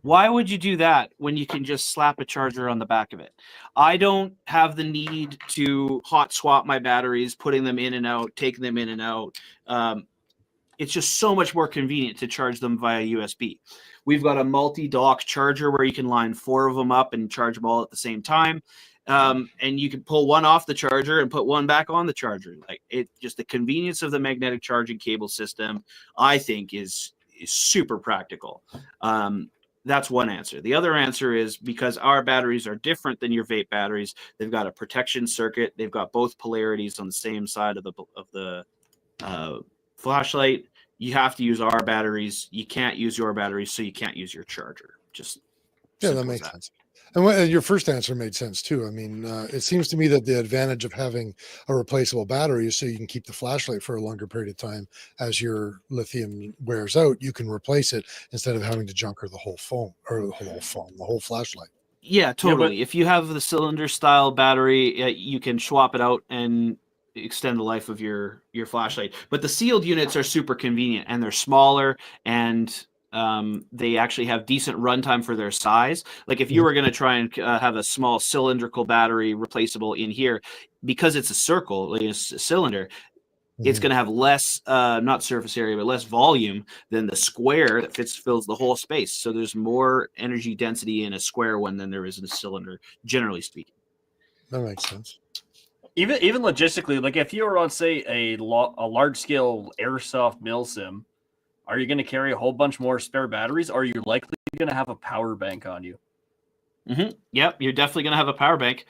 Why would you do that when you can just slap a charger on the back of it? I don't have the need to hot swap my batteries, putting them in and out, taking them in and out. It's just so much more convenient to charge them via USB. We've got a multi-dock charger where you can line 4 of them up and charge them all at the same time. And you can pull one off the charger and put one back on the charger. Just the convenience of the magnetic charging cable system, I think, is super practical. That's one answer. The other answer is because our batteries are different than your vape batteries. They've got a protection circuit. They've got both polarities on the same side of the flashlight. you have to use our batteries. You can't use your batteries, so you can't use your charger. Just Yeah, simple that as makes sense. And your first answer made sense too. I mean, it seems to me that the advantage of having a replaceable battery is so you can keep the flashlight for a longer period of time. As your lithium wears out, you can replace it instead of having to junker the whole phone or the whole flashlight. Yeah, totally. but- If you have the cylinder style battery, you can swap it out and extend the life of your flashlight. But the sealed units are super convenient, and they're smaller, and they actually have decent runtime for their size. Like if you were going to try and have a small cylindrical battery replaceable in here, because it's a circle, like it's a cylinder, it's going to have less, not surface area, but less volume than the square that fills the whole space. So there's more energy density in a square one than there is in a cylinder, generally speaking. That makes sense. Even logistically, like if you were on, say, a large scale airsoft mil sim, are you going to carry a whole bunch more spare batteries? Or are you likely going to have a power bank on you? Yep, you're definitely going to have a power bank.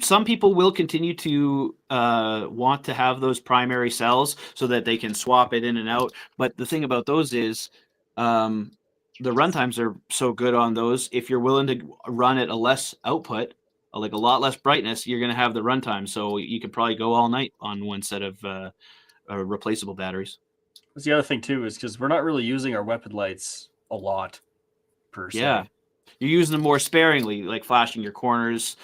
Some people will continue to want to have those primary cells so that they can swap it in and out. But the thing about those is the runtimes are so good on those. If you're willing to run at a less output, like a lot less brightness, you're going to have the runtime. So you could probably go all night on one set of replaceable batteries. That's the other thing too, is because we're not really using our weapon lights a lot per se. Yeah. You're using them more sparingly, like flashing your corners,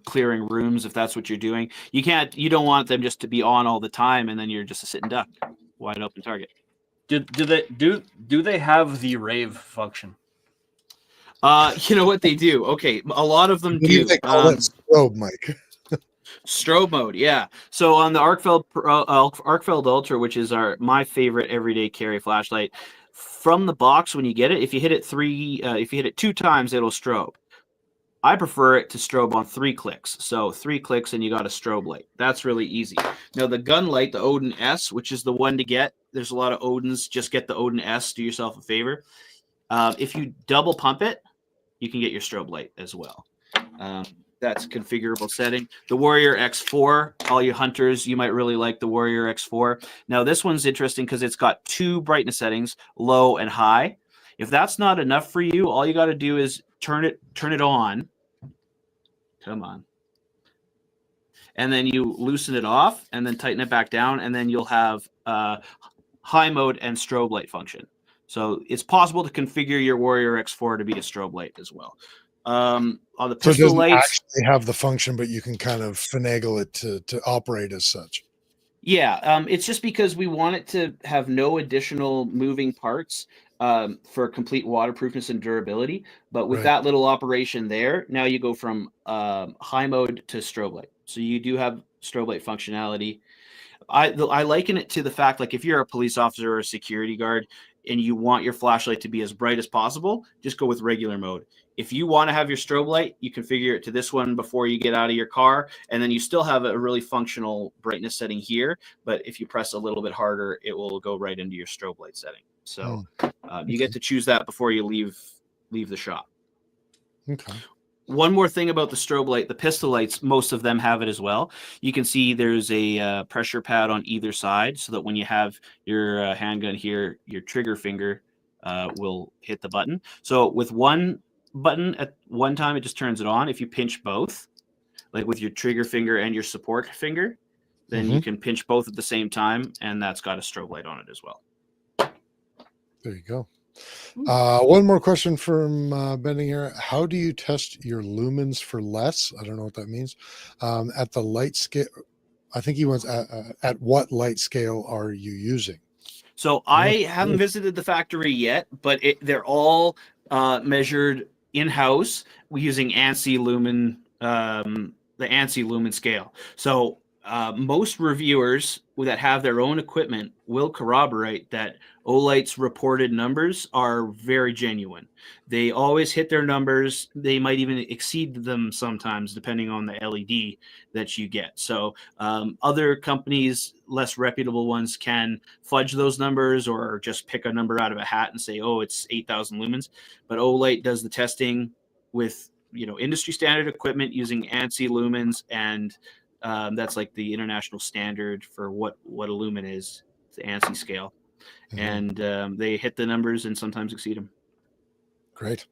clearing rooms if that's what you're doing. You don't want them just to be on all the time, and then you're just a sitting duck, wide open target. Do they have the rave function? You know what they do? Okay, a lot of them What do do. you think? Call it strobe, Mike. Strobe mode, yeah. So on the Arcfeld Ultra, which is my favorite everyday carry flashlight, from the box when you get it, if you hit it 2 times, it'll strobe. I prefer it to strobe on 3 clicks. So 3 clicks and you got a strobe light. That's really easy. Now the gun light, the Odin S, which is the one to get. There's a lot of Odins. Just get the Odin S. Do yourself a favor. If you double pump it, you can get your strobe light as well. That's a configurable setting. The Warrior X4, all you hunters, you might really like the Warrior X4. Now this one's interesting because it's got 2 brightness settings, low and high. If that's not enough for you, all you got to do is turn it on. Come on. And then you loosen it off and then tighten it back down, and then you'll have high mode and strobe light function. So it's possible to configure your Warrior X4 to be a strobe light as well. On the pistol so it doesn't lights, actually have the function, but you can kind of finagle it to operate as such. Yeah, it's just because we want it to have no additional moving parts for complete waterproofness and durability. But with that little operation there, now you go from high mode to strobe light. So you do have strobe light functionality. I liken it to the fact, like if you're a police officer or a security guard and you want your flashlight to be as bright as possible, just go with regular mode. If you want to have your strobe light, you configure it to this one before you get out of your car, and then you still have a really functional brightness setting here. But if you press a little bit harder, it will go right into your strobe light setting. So you get to choose that before you leave the shop. Okay. One more thing about the strobe light, the pistol lights, most of them have it as well. You can see there's a pressure pad on either side so that when you have your handgun here, your trigger finger will hit the button. So with one button at one time, it just turns it on. If you pinch both, like with your trigger finger and your support finger, then you can pinch both at the same time, and that's got a strobe light on it as well. There you go. One more question from Bending here. How do you test your lumens for less? I don't know what that means. At the light scale, I think he wants at what light scale are you using? So I haven't visited the factory yet, but they're all measured in-house using ANSI lumen, the ANSI lumen scale. So most reviewers that have their own equipment will corroborate that Olight's reported numbers are very genuine. They always hit their numbers. They might even exceed them sometimes, depending on the LED that you get. So other companies, less reputable ones, can fudge those numbers or just pick a number out of a hat and say, oh, it's 8,000 lumens. But Olight does the testing with industry standard equipment using ANSI lumens, and that's like the international standard for what a lumen is, the ANSI scale. and they hit the numbers and sometimes exceed them. Great.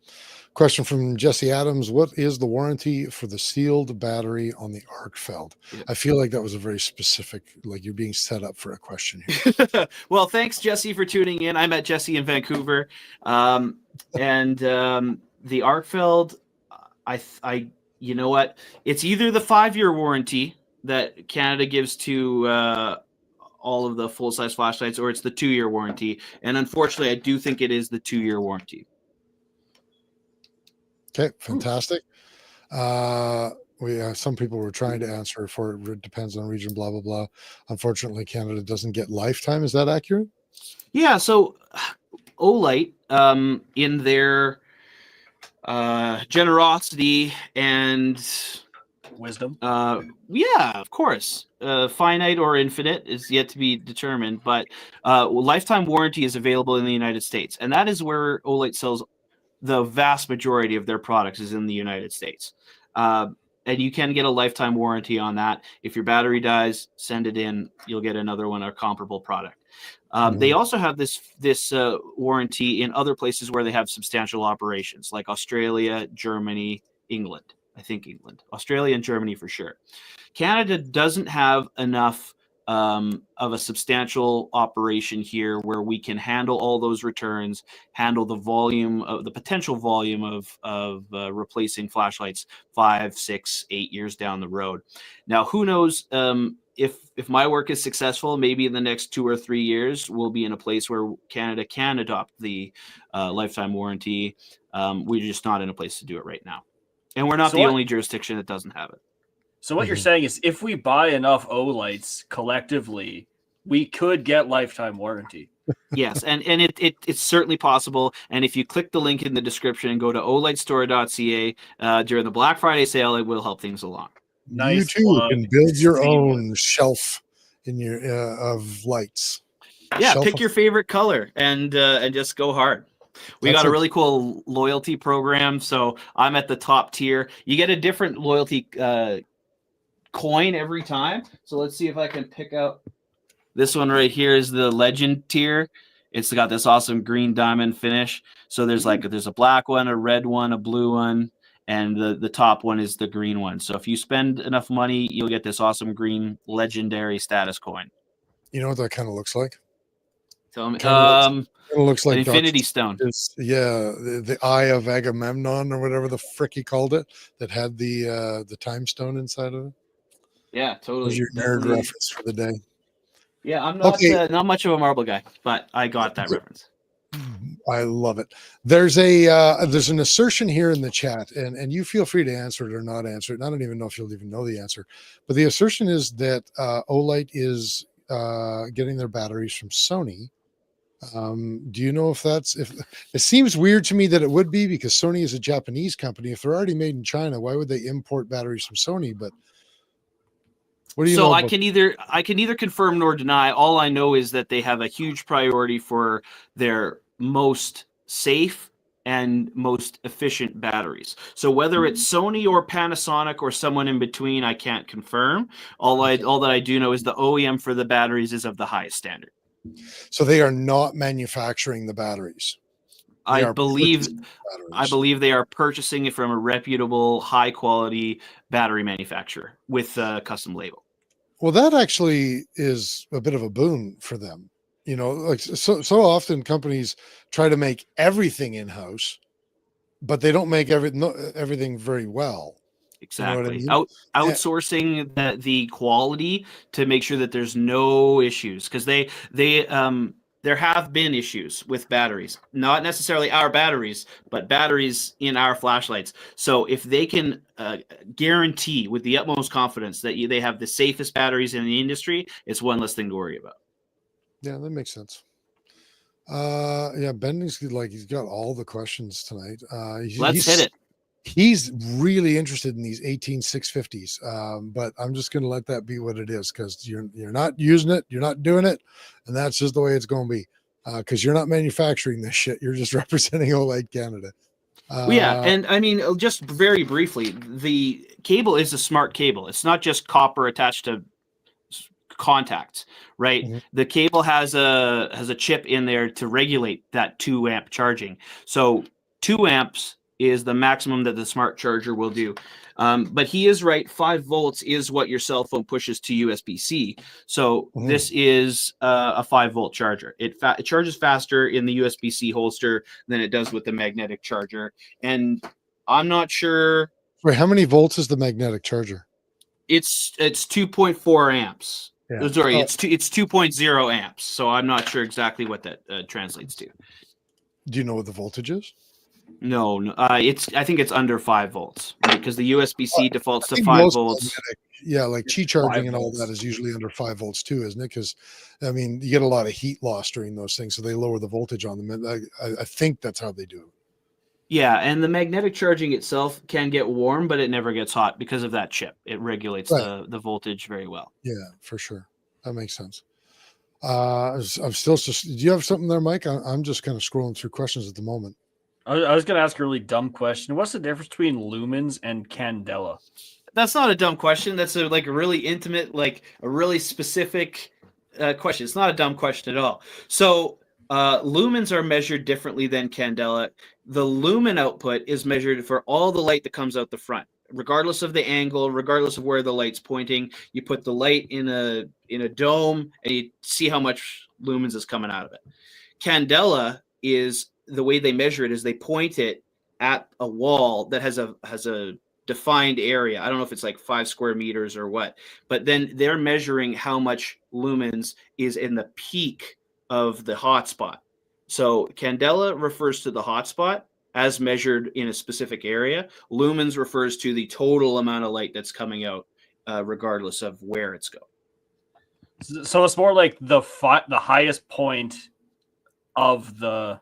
Question from Jesse Adams. What is the warranty for the sealed battery on the Arkfeld? Yeah. I feel like that was a very specific, like you're being set up for a question here. Well, thanks, Jesse, for tuning in. I met Jesse in Vancouver. The Arkfeld, I you know what? It's either the 5-year warranty that Canada gives to all of the full-size flashlights, or it's the 2-year warranty. And unfortunately, I do think it is the 2-year warranty. Okay, fantastic. Some people were trying to answer for it depends on region, blah blah blah. Unfortunately, Canada doesn't get lifetime. Is that accurate? Yeah. So Olight, in their generosity and Wisdom. yeah, of course, finite or infinite is yet to be determined, but lifetime warranty is available in the United States, and that is where Olight sells the vast majority of their products is in the United States. And you can get a lifetime warranty on that. If your battery dies, send it in. You'll get another one, a comparable product. They also have this warranty in other places where they have substantial operations, like Australia, Germany, England. I think England, Australia, and Germany for sure. Canada doesn't have enough of a substantial operation here where we can handle all those returns, handle the volume of the potential volume of replacing flashlights 5, 6, 8 years down the road. Now, who knows if my work is successful, maybe in the next 2 or 3 years, we'll be in a place where Canada can adopt the lifetime warranty. We're just not in a place to do it right now. And we're not the only jurisdiction that doesn't have it. So what you're saying is if we buy enough Olights collectively, we could get lifetime warranty. Yes, and it's certainly possible. And if you click the link in the description and go to olightstore.ca during the Black Friday sale, it will help things along. Nice You too plug. can build your own shelf in your of lights. Yeah, Shelf pick of- your favorite color and just go hard. We That's got a it. really cool loyalty program, so I'm at the top tier. You get a different loyalty coin every time. So let's see if I can pick out this one right here is the legend tier. It's got this awesome green diamond finish. So there's a black one, a red one, a blue one, and the top one is the green one. So if you spend enough money, you'll get this awesome green legendary status coin. You know what that kind of looks like? Tell me. It looks like an infinity Dr. stone. The Eye of Agamemnon or whatever the frick he called it, that had the time stone inside of it. Yeah, totally. Was your nerd reference for the day? Yeah, I'm not Okay. not much of a marble guy, but I got that reference. I love it. There's an assertion here in the chat, and you feel free to answer it or not answer it. And I don't even know if you'll even know the answer, but the assertion is that Olight is getting their batteries from Sony. Do you know if it seems weird to me that it would be, because Sony is a Japanese company. If they're already made in China, why would they import batteries from Sony? But what do you know? So I can neither confirm nor deny. All I know is that they have a huge priority for their most safe and most efficient batteries. So whether it's Sony or Panasonic or someone in between, I can't confirm. All that I do know is the OEM for the batteries is of the highest standard. So they are not manufacturing the batteries. I believe they are purchasing it from a reputable, high quality battery manufacturer with a custom label. Well, that actually is a bit of a boon for them. You know, like so often companies try to make everything in-house, but they don't make everything very well. Exactly. You know what I mean? Outsourcing the quality to make sure that there's no issues, because there have been issues with batteries, not necessarily our batteries, but batteries in our flashlights. So if they can guarantee with the utmost confidence that they have the safest batteries in the industry, it's one less thing to worry about. Yeah, that makes sense. Bending's he's got all the questions tonight. Let's hit it. He's really interested in these 18650s, but I'm just going to let that be what it is, because you're not using it, you're not doing it, and that's just the way it's going to be, because you're not manufacturing this shit. You're just representing Olight Canada. And I mean, just very briefly, the cable is a smart cable. It's not just copper attached to contacts, right? Mhm. The cable has a chip in there to regulate that 2 amp charging. So 2 amps is the maximum that the smart charger will do. But he is right. 5 volts is what your cell phone pushes to USB-C. So Mhm. this is a 5-volt charger. It charges faster in the USB-C holster than it does with the magnetic charger. And I'm not sure. Wait, how many volts is the magnetic charger? It's 2.4 amps. Yeah. Sorry, Oh. it's 2.0 amps. So I'm not sure exactly what that translates to. Do you know what the voltage is? No, I think it's under 5 volts, right? Because the USB-C defaults I to think 5 most volts. magnetic, yeah, like Qi charging 5 and all that volts. is usually under 5 volts too, isn't it? Because I mean, you get a lot of heat loss during those things, so they lower the voltage on them. And I think that's how they do it. Yeah, and the magnetic charging itself can get warm, but it never gets hot because of that chip. It regulates Right. the voltage very well. Yeah, for sure. That makes sense. I'm still just. Do you have something there, Mike? I'm just kind of scrolling through questions at the moment. I was going to ask a really dumb question. What's the difference between lumens and candela? That's not a dumb question. That's a really intimate, like a really specific question. It's not a dumb question at all. So lumens are measured differently than candela. The lumen output is measured for all the light that comes out the front, regardless of the angle, regardless of where the light's pointing. You put the light in a dome, and you see how much lumens is coming out of it. Candela is the way they measure it is they point it at a wall that has a defined area. I don't know if it's like 5 square meters or what, but then they're measuring how much lumens is in the peak of the hotspot. So candela refers to the hotspot as measured in a specific area. Lumens refers to the total amount of light that's coming out, regardless of where it's going. So it's more like the highest point of the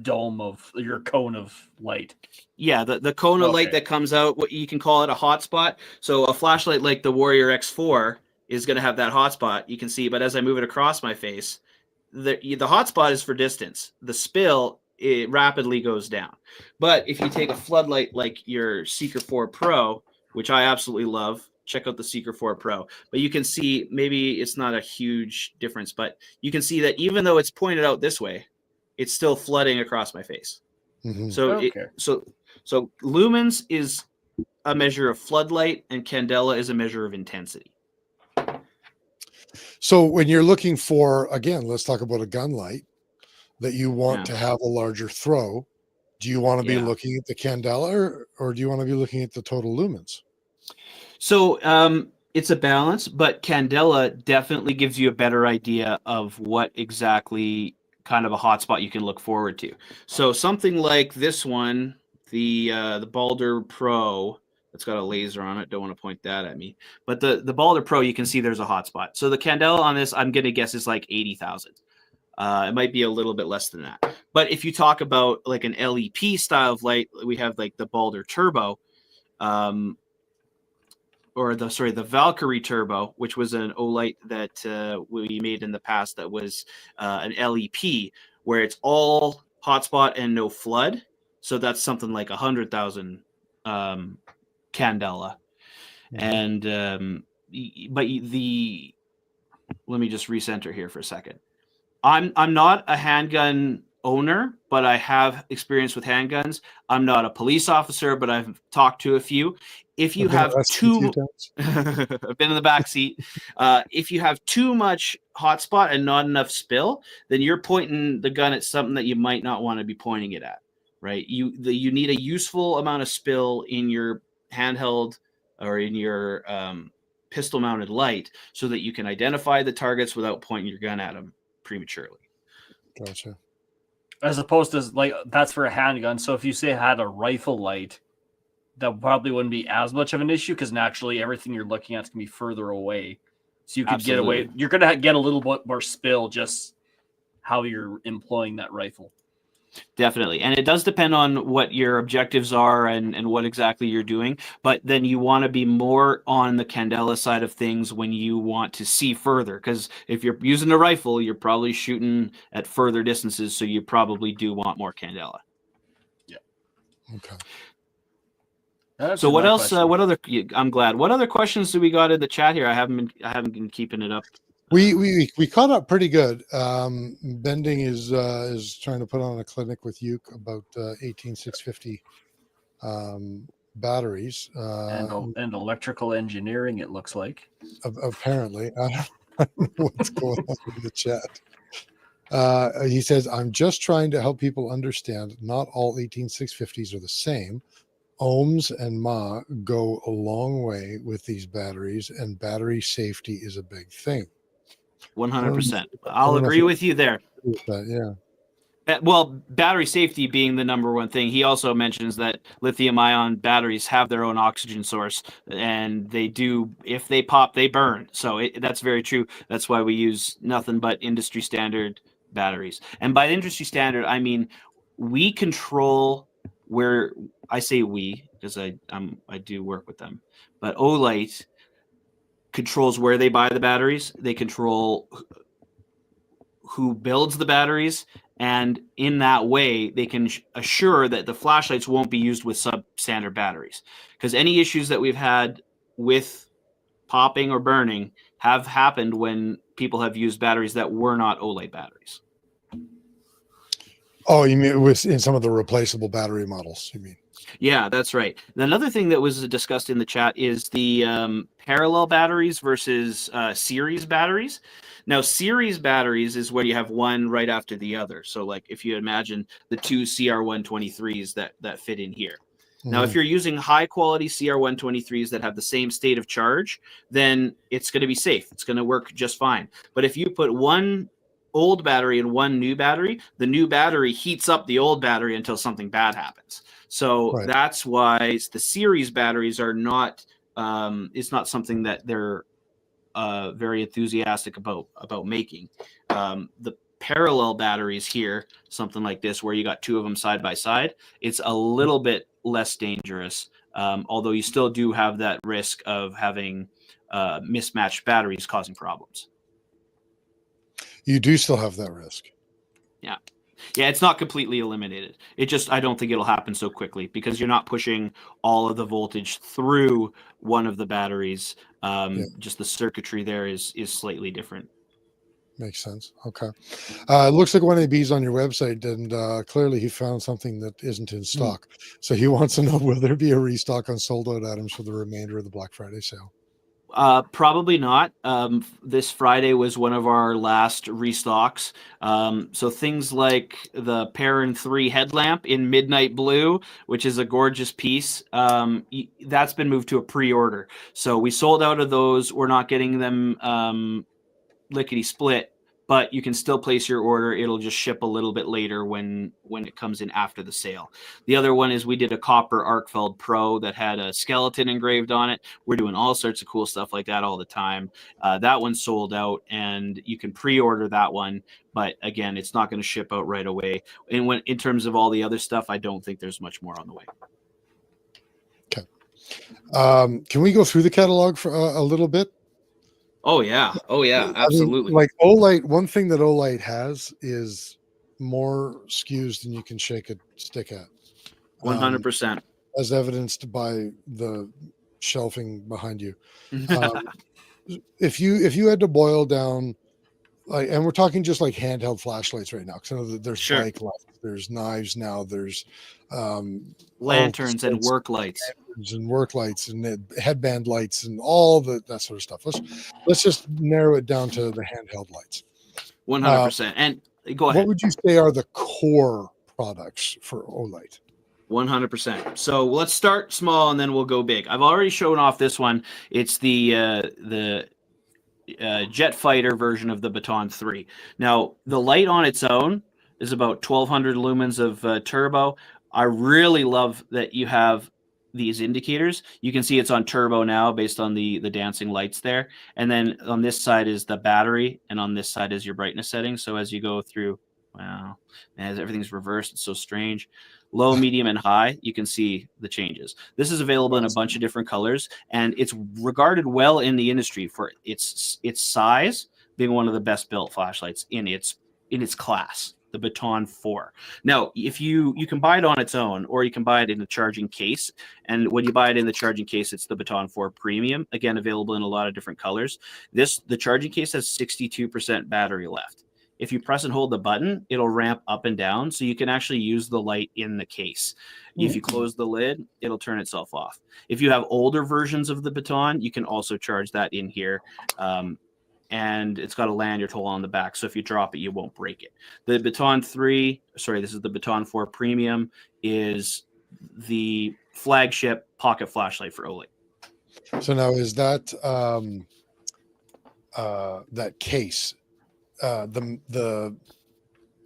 dome of your cone of light. Yeah, the cone of light Okay. that comes out, what you can call it a hotspot. So a flashlight like the Warrior X4 is going to have that hotspot you can see, but as I move it across my face, the hotspot is for distance. The spill, it rapidly goes down. But if you take a floodlight like your Seeker 4 Pro, which I absolutely love, check out the Seeker 4 Pro. But you can see, maybe it's not a huge difference, but you can see that even though it's pointed out this way, it's still flooding across my face. Mhm. So Okay. so lumens is a measure of floodlight, and candela is a measure of intensity. So when you're looking for, again, let's talk about a gun light that you want to have a larger throw. Do you want to be looking at the candela, or do you want to be looking at the total lumens? So it's a balance, but candela definitely gives you a better idea of what exactly kind of a hotspot you can look forward to. So something like this one, the Balder Pro, that's got a laser on it. Don't want to point that at me. But the Balder Pro, you can see there's a hotspot. So the candela on this, I'm going to guess, is like 80,000. It might be a little bit less than that. But if you talk about like an LEP style of light, we have like the Balder Turbo, or the Valkyrie Turbo, which was an Olight that we made in the past that was an LEP, where it's all hotspot and no flood. So that's something like 100,000 candela. And but let me just recenter here for a second. I'm not a handgun owner, but I have experience with handguns. I'm not a police officer, but I've talked to a few. If you have I've been in the back seat. If you have too much hotspot and not enough spill, then you're pointing the gun at something that you might not want to be pointing it at, right? You need a useful amount of spill in your handheld or in your pistol mounted light so that you can identify the targets without pointing your gun at them prematurely. Gotcha. As opposed to, like, that's for a handgun. So if you say had a rifle light, that probably wouldn't be as much of an issue because naturally everything you're looking at is going to be further away. So you could get away. You're going to get a little bit more spill just how you're employing that rifle. Definitely. And it does depend on what your objectives are and what exactly you're doing. But then you want to be more on the candela side of things when you want to see further. Because if you're using a rifle, you're probably shooting at further distances. So you probably do want more candela. Yeah. Okay. So what else? What other? I'm glad. What other questions do we got in the chat here? I haven't been keeping it up. We caught up pretty good. Bending is trying to put on a clinic with Uke about 18650 batteries and electrical engineering. It looks like apparently. I don't know what's going on in the chat. He says, "I'm just trying to help people understand. Not all 18650s are the same. Ohms and mAh go a long way with these batteries, and battery safety is a big thing." 100%. I'll agree with you there. Yeah. Well, battery safety being the number one thing. He also mentions that lithium-ion batteries have their own oxygen source, and they do. If they pop, they burn. So that's very true. That's why we use nothing but industry standard batteries. And by industry standard, I mean we control where. I say we because I do work with them, but Olight controls where they buy the batteries. They control who builds the batteries, and in that way they can assure that the flashlights won't be used with substandard batteries, because any issues that we've had with popping or burning have happened when people have used batteries that were not Olight batteries. Oh, you mean in some of the replaceable battery models, you mean? Yeah, that's right. Another thing that was discussed in the chat is the parallel batteries versus series batteries. Now, series batteries is where you have one right after the other. So, like if you imagine the two CR123s that fit in here. Now, if you're using high quality CR123s that have the same state of charge, then it's going to be safe. It's going to work just fine. But if you put one old battery and one new battery, the new battery heats up the old battery until something bad happens. So that's why the series batteries are not. It's not something that they're very enthusiastic about making. The parallel batteries here, something like this, where you got two of them side by side, it's a little bit less dangerous. Although you still do have that risk of having mismatched batteries causing problems. You do still have that risk. Yeah. Yeah, it's not completely eliminated. I don't think it'll happen so quickly because you're not pushing all of the voltage through one of the batteries. Just the circuitry there is slightly different. Makes sense. Okay. It looks like one of the B's on your website, and clearly he found something that isn't in stock. So he wants to know, will there be a restock on sold out items for the remainder of the Black Friday sale? Probably not. This Friday was one of our last restocks. So things like the Perrin 3 headlamp in midnight blue, which is a gorgeous piece, that's been moved to a pre-order. So we sold out of those. We're not getting them lickety split, but you can still place your order. It'll just ship a little bit later when it comes in after the sale. The other one is we did a copper Arkfeld Pro that had a skeleton engraved on it. We're doing all sorts of cool stuff like that all the time. That one sold out, and you can pre-order that one. But again, it's not going to ship out right away. And in terms of all the other stuff, I don't think there's much more on the way. Okay. Can we go through the catalog for a little bit? Oh yeah, absolutely. I mean, like Olight, one thing that Olight has is more SKUs than you can shake a stick at. 100%. As evidenced by the shelving behind you. If you had to boil down, like, and we're talking just like handheld flashlights right now, because I know that there's bike lights, there's knives now, there's lanterns and work lights. And work lights and headband lights and all that sort of stuff. Let's just narrow it down to the handheld lights. 100%. And go ahead. What would you say are the core products for Olight? 100%. So let's start small and then we'll go big. I've already shown off this one. It's the jet fighter version of the Baton 3. Now the light on its own is about 1200 lumens of turbo. I really love that you have these indicators. You can see it's on turbo now based on the dancing lights there. And then on this side is the battery, and on this side is your brightness setting. So as you go through, wow, man, everything's reversed. It's so strange. Low, medium, and high, you can see the changes. This is available in a bunch of different colors, and it's regarded well in the industry for its size, being one of the best built flashlights in its class. the Baton 4. Now, if you can buy it on its own, or you can buy it in the charging case. And when you buy it in the charging case, it's the Baton 4 Premium, again, available in a lot of different colors. The charging case has 62% battery left. If you press and hold the button, it'll ramp up and down, so you can actually use the light in the case. If you close the lid, it'll turn itself off. If you have older versions of the Baton, you can also charge that in here. And it's got a lanyard hole on the back, so if you drop it, you won't break it. The Baton 3, sorry, this is the Baton 4 Premium, is the flagship pocket flashlight for Olight. So now is that that case, the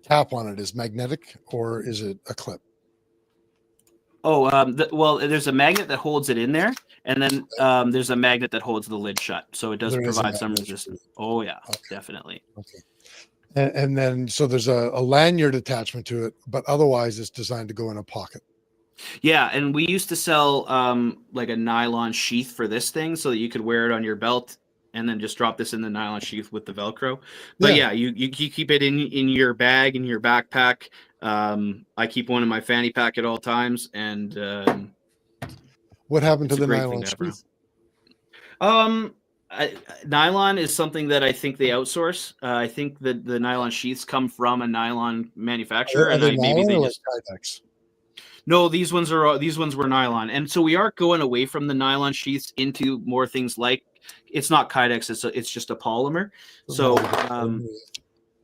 cap on it is magnetic, or is it a clip? Oh, well, there's a magnet that holds it in there, and then there's a magnet that holds the lid shut, so it does provide some resistance. Oh yeah, okay. Definitely. Okay. And then so there's a lanyard attachment to it, but otherwise it's designed to go in a pocket. Yeah, and we used to sell like a nylon sheath for this thing, so that you could wear it on your belt and then just drop this in the nylon sheath with the Velcro. But yeah, you keep it in your bag, in your backpack. I keep one in my fanny pack at all times. And what happened to the nylon sheath? Nylon is something that I think they outsource. I think that the nylon sheaths come from a nylon manufacturer, and maybe they just Kydex? No, these ones were nylon, and so we are going away from the nylon sheaths into more things like, it's not Kydex, it's just a polymer. So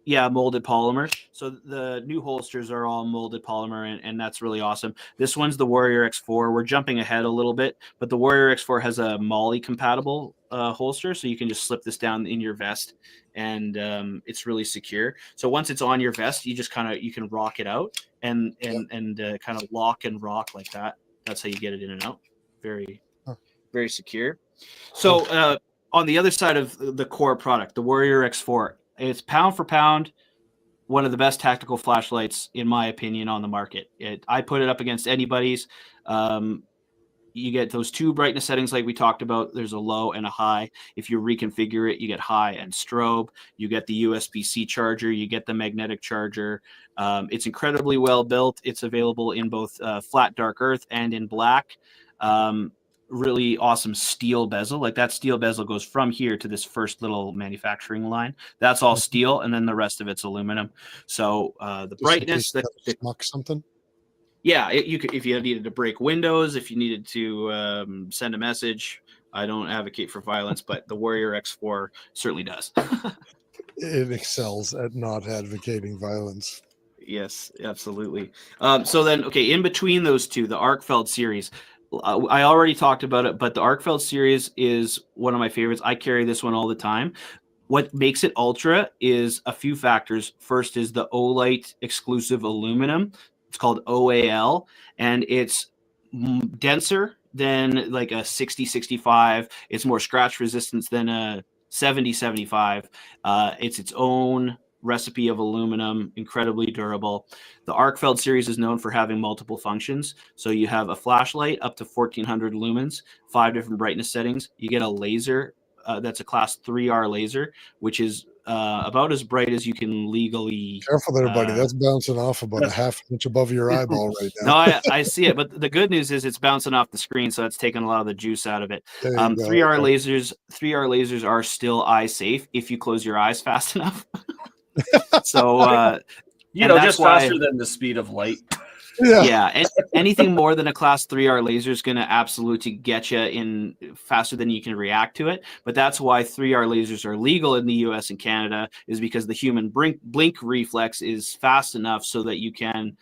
yeah, molded polymer. So the new holsters are all molded polymer, and that's really awesome. This one's the Warrior X4. We're jumping ahead a little bit, but the Warrior X4 has a MOLLE compatible holster, so you can just slip this down in your vest, and it's really secure. So once it's on your vest, you can rock it out and kind of lock and rock like that. That's how you get it in and out. Very, very secure. So on the other side of the core product, the Warrior X4, it's pound for pound one of the best tactical flashlights, in my opinion, on the market. I put it up against anybody's. You get those two brightness settings like we talked about. There's a low and a high. If you reconfigure it, you get high and strobe. You get the USB-C charger. You get the magnetic charger. It's incredibly well built. It's available in both flat dark earth and in black. Really awesome steel bezel. Like that steel bezel goes from here to this first little manufacturing line. That's all steel, and then the rest of it's aluminum. So the brightness, something. Yeah, you could, if you needed to break windows, if you needed to send a message. I don't advocate for violence, but the Warrior X4 certainly does. It excels at not advocating violence. Yes, absolutely. So then, okay, in between those two, the Arcfeld series. I already talked about it, but the Arcfeld series is one of my favorites. I carry this one all the time. What makes it ultra is a few factors. First is the Olight exclusive aluminum. It's called OAL, and it's denser than like a 60-65. It's more scratch resistance than a 70-75. It's its own recipe of aluminum, incredibly durable. The Arcfeld series is known for having multiple functions. So you have a flashlight up to 1400 lumens, 5 different brightness settings. You get a laser that's a class 3R laser, which is about as bright as you can legally. Careful there, buddy. That's bouncing off about a half inch above your eyeball right now. No, I see it, but the good news is it's bouncing off the screen, so it's taking a lot of the juice out of it. 3R lasers are still eye safe if you close your eyes fast enough. So just faster than the speed of light. Yeah. Anything more than a class 3R laser is going to absolutely get you in faster than you can react to it. But that's why 3R lasers are legal in the US and Canada, is because the human blink reflex is fast enough so that you can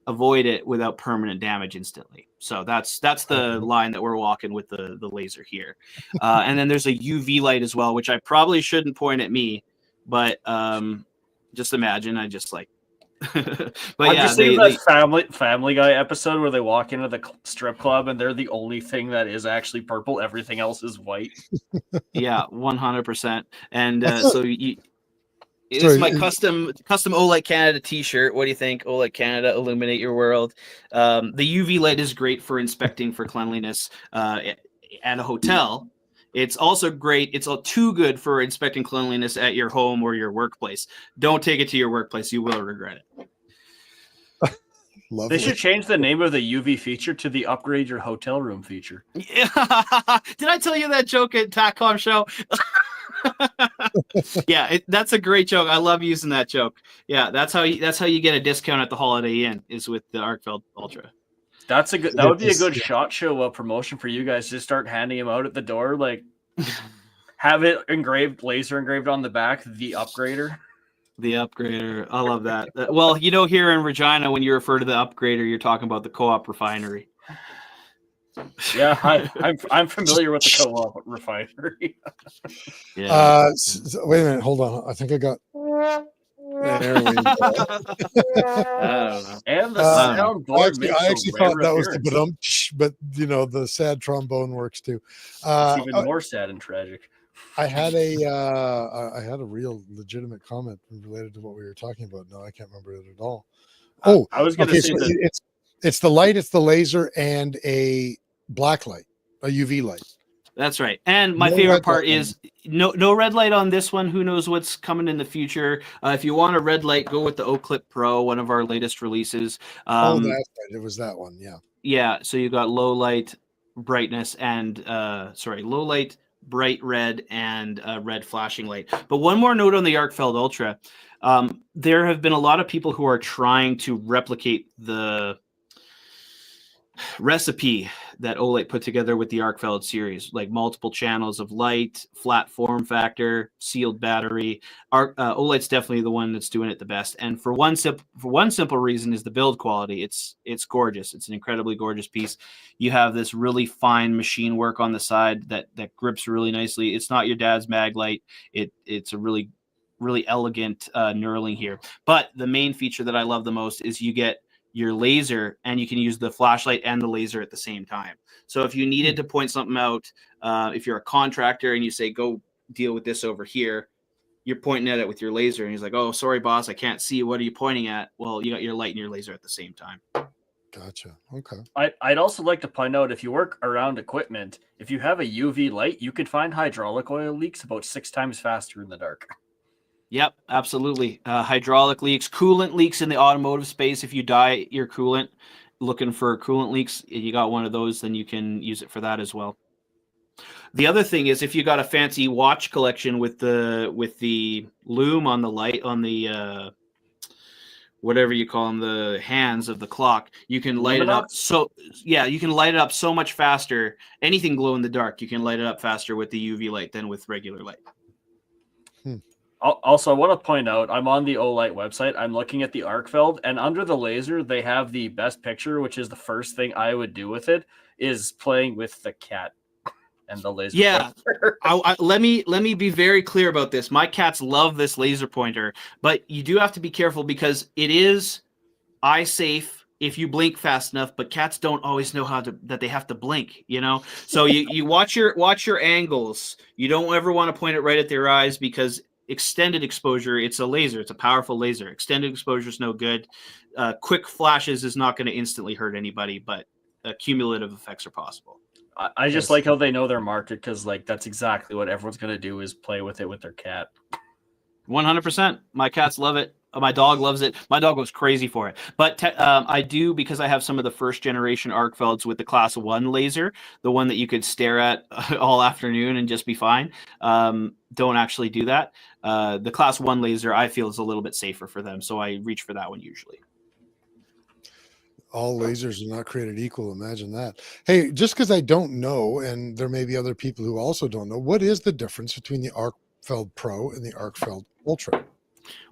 avoid it without permanent damage instantly. So that's the line that we're walking with the laser here. And then there's a UV light as well, which I probably shouldn't point at me, but just imagine I just like. But I'm just thinking that Family Guy episode where they walk into the strip club and they're the only thing that is actually purple. Everything else is white. Yeah, 100%. And so it's my custom Olight Canada T-shirt. What do you think? Olight Canada, illuminate your world. The UV light is great for inspecting for cleanliness at a hotel. It's also great. It's too good for inspecting cleanliness at your home or your workplace. Don't take it to your workplace. You will regret it. Lovely. They should change the name of the UV feature to the upgrade your hotel room feature. Yeah. Did I tell you that joke at TACCOM show? Yeah, that's a great joke. I love using that joke. Yeah, that's how you get a discount at the Holiday Inn is with the Arkfeld Ultra. That would be a good SHOT Show promotion for you guys. Just start handing them out at the door, like have it laser engraved on the back, the upgrader. The upgrader. I love that. Well, here in Regina, when you refer to the upgrader, you're talking about the co-op refinery. Yeah, I'm familiar with the co-op refinery. Yeah. Wait a minute, hold on. I think I got. There we go. I don't know. And the soundboard. I actually thought that was the but the sad trombone works too. It's even more sad and tragic. I had a real legitimate comment related to what we were talking about. No, I can't remember it at all. Oh, I was going to say it's the light, it's the laser, and a black light, a UV light. That's right. And my favorite part is no red light on this one. Who knows what's coming in the future? If you want a red light, go with the O-Clip Pro, one of our latest releases. That's right. It was that one. Yeah. Yeah. So you got low light brightness and low light, bright red, and red flashing light. But one more note on the Arkfeld Ultra. There have been a lot of people who are trying to replicate the recipe that Olight put together with the Arkfeld series, like multiple channels of light, flat form factor, sealed battery. Olight's definitely the one that's doing it the best. And for one simple reason is the build quality. It's gorgeous. It's an incredibly gorgeous piece. You have this really fine machine work on the side that grips really nicely. It's not your dad's mag light. It's a really, really elegant knurling here. But the main feature that I love the most is you get your laser, and you can use the flashlight and the laser at the same time. So if you needed to point something out, if you're a contractor and you say, go deal with this over here, you're pointing at it with your laser, and he's like, oh, sorry, boss, I can't see. What are you pointing at? Well, you got your light and your laser at the same time. Gotcha. Okay. I'd also like to point out, if you work around equipment, if you have a UV light, you can find hydraulic oil leaks about 6 times faster in the dark. Yep, absolutely. Hydraulic leaks, coolant leaks in the automotive space. If you dye your coolant looking for coolant leaks, you got one of those, then you can use it for that as well. The other thing is, if you got a fancy watch collection with the lume on the light, on the whatever you call them, the hands of the clock, you can light it up. So yeah, you can light it up so much faster. Anything glow in the dark, you can light it up faster with the UV light than with regular light. Also, I want to point out, I'm on the Olight website. I'm looking at the Arkfeld, and under the laser, they have the best picture, which is the first thing I would do with it, is playing with the cat and the laser. Yeah, let me be very clear about this. My cats love this laser pointer, but you do have to be careful because it is eye safe if you blink fast enough, but cats don't always know that they have to blink, So you watch your angles. You don't ever want to point it right at their eyes, because extended exposure, it's a laser, it's a powerful laser. Extended exposure is no good. Quick flashes is not going to instantly hurt anybody, but cumulative effects are possible. I just like how they know their market, because that's exactly what everyone's going to do, is play with it with their cat. 100%. My cats love it. My dog loves it. My dog goes crazy for it. But I do, because I have some of the first generation Arkfelds with the Class 1 laser, the one that you could stare at all afternoon and just be fine. Don't actually do that. The Class 1 laser, I feel, is a little bit safer for them, so I reach for that one usually. All lasers are not created equal. Imagine that. Hey, just because I don't know, and there may be other people who also don't know, what is the difference between the Arkfeld Pro and the Arkfeld Ultra?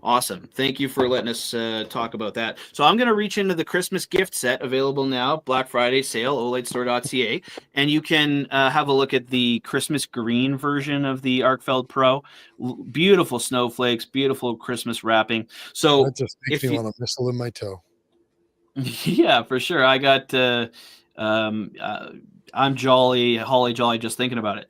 Awesome. Thank you for letting us talk about that. So I'm going to reach into the Christmas gift set available now, Black Friday sale, olightstore.ca, and you can have a look at the Christmas green version of the Arkfeld Pro. Beautiful snowflakes, beautiful Christmas wrapping. So that just makes me want to mistle in my toe. Yeah, for sure. I got I'm holly jolly just thinking about it.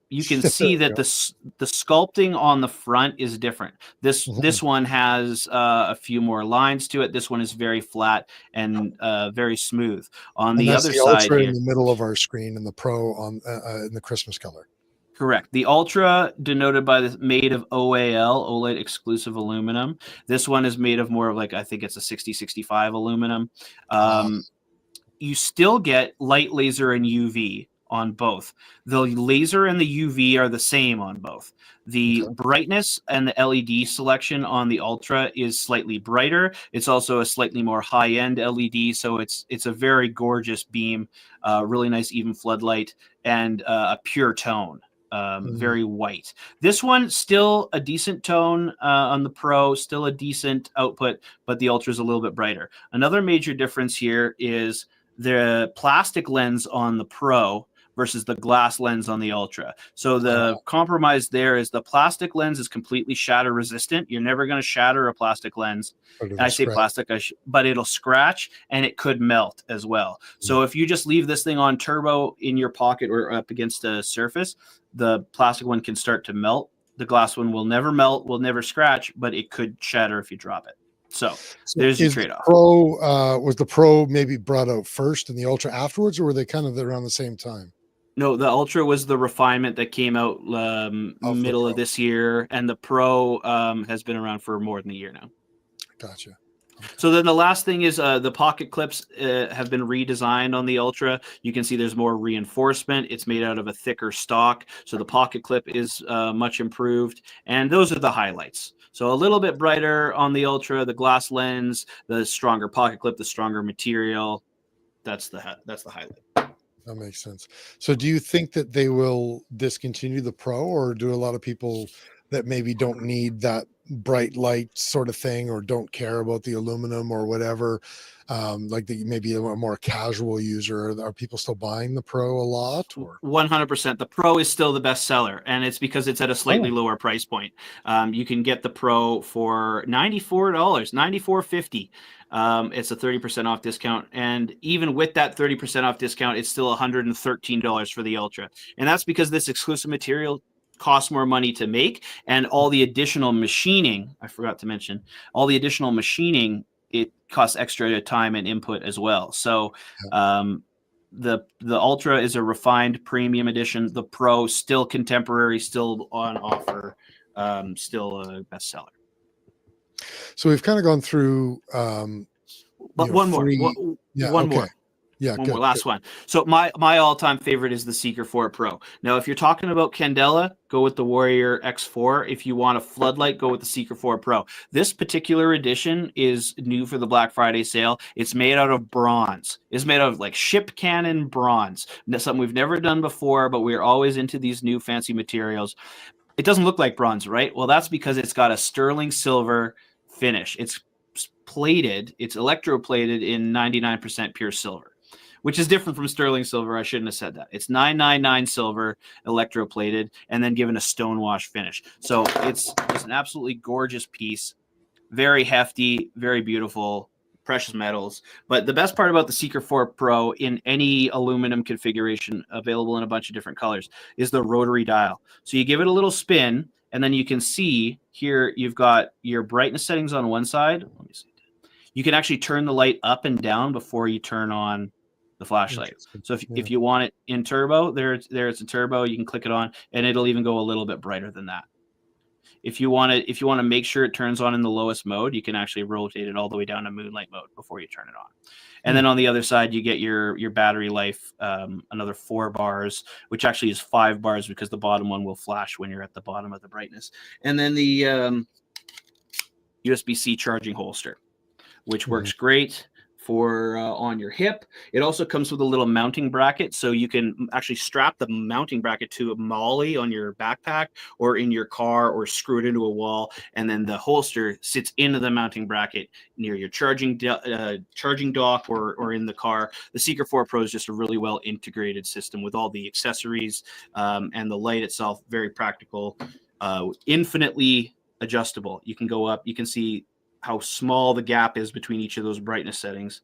You can see that the sculpting on the front is different. This one has a few more lines to it. This one is very flat and very smooth. On the other side, Ultra in the middle of our screen, and the Pro on in the Christmas color. Correct. The Ultra, denoted by the made of OAL, OLED exclusive aluminum. This one is made of more of like, I think it's a 6065 aluminum. You still get light, laser, and UV on both. The laser and the UV are the same on both. The brightness and the LED selection on the Ultra is slightly brighter. It's also a slightly more high-end LED, so it's a very gorgeous beam, really nice even floodlight, and a pure tone. Very white. This one still a decent tone on the Pro, still a decent output, but the Ultra is a little bit brighter. Another major difference here is the plastic lens on the Pro versus the glass lens on the Ultra. So the compromise there is the plastic lens is completely shatter resistant. You're never going to shatter a plastic lens. I say plastic, but it'll scratch and it could melt as well. So if you just leave this thing on turbo in your pocket or up against a surface, the plastic one can start to melt. The glass one will never melt, will never scratch, but it could shatter if you drop it. So there's your trade-off. Was the Pro maybe brought out first and the Ultra afterwards, or were they kind of around the same time? No, the Ultra was the refinement that came out middle of this year, and the Pro has been around for more than a year now. Gotcha. Okay. So then the last thing is the pocket clips have been redesigned on the Ultra. You can see there's more reinforcement. It's made out of a thicker stock, so the pocket clip is much improved, and those are the highlights. So a little bit brighter on the Ultra, the glass lens, the stronger pocket clip, the stronger material. That's the highlight. That makes sense. So do you think that they will discontinue the Pro, or do a lot of people that maybe don't need that bright light sort of thing, or don't care about the aluminum or whatever, like maybe a more casual user, are people still buying the Pro a lot? Or 100%. The Pro is still the best seller, and it's because it's at a slightly lower price point. You can get the Pro for $94, $94.50. It's a 30% off discount, and even with that 30% off discount, it's still $113 for the Ultra, and that's because this exclusive material costs more money to make, and all the additional machining, I forgot to mention, all the additional machining, it costs extra time and input as well. So the Ultra is a refined premium edition. The Pro, still contemporary, still on offer, still a bestseller. So we've kind of gone through but one more. One more. Yeah, one more, last one. So my all-time favorite is the Seeker 4 Pro. Now, if you're talking about Candela, go with the Warrior X4. If you want a floodlight, go with the Seeker 4 Pro. This particular edition is new for the Black Friday sale. It's made out of bronze. It's made out of like ship cannon bronze. That's something we've never done before, but we're always into these new fancy materials. It doesn't look like bronze, right? Well, that's because it's got a sterling silver finish. It's plated, it's electroplated in 99% pure silver, which is different from sterling silver. I shouldn't have said that. It's 999 silver electroplated and then given a stonewash finish. So it's an absolutely gorgeous piece, very hefty, very beautiful, precious metals. But the best part about the Seeker 4 Pro in any aluminum configuration, available in a bunch of different colors, is the rotary dial. So you give it a little spin, and then you can see here you've got your brightness settings on one side. Let me see. You can actually turn the light up and down before you turn on the flashlight. So if you want it in turbo, there it's in turbo. You can click it on, and it'll even go a little bit brighter than that. If you want to make sure it turns on in the lowest mode, you can actually rotate it all the way down to moonlight mode before you turn it on. And then on the other side, you get your battery life, another 4 bars, which actually is 5 bars because the bottom one will flash when you're at the bottom of the brightness. And then the USB-C charging holster, which works great for on your hip. It also comes with a little mounting bracket, so you can actually strap the mounting bracket to a molly on your backpack or in your car, or screw it into a wall, and then the holster sits into the mounting bracket near your charging dock or in the car. The Seeker 4 Pro is just a really well integrated system with all the accessories, and the light itself, very practical, infinitely adjustable. You can go up, you can see how small the gap is between each of those brightness settings.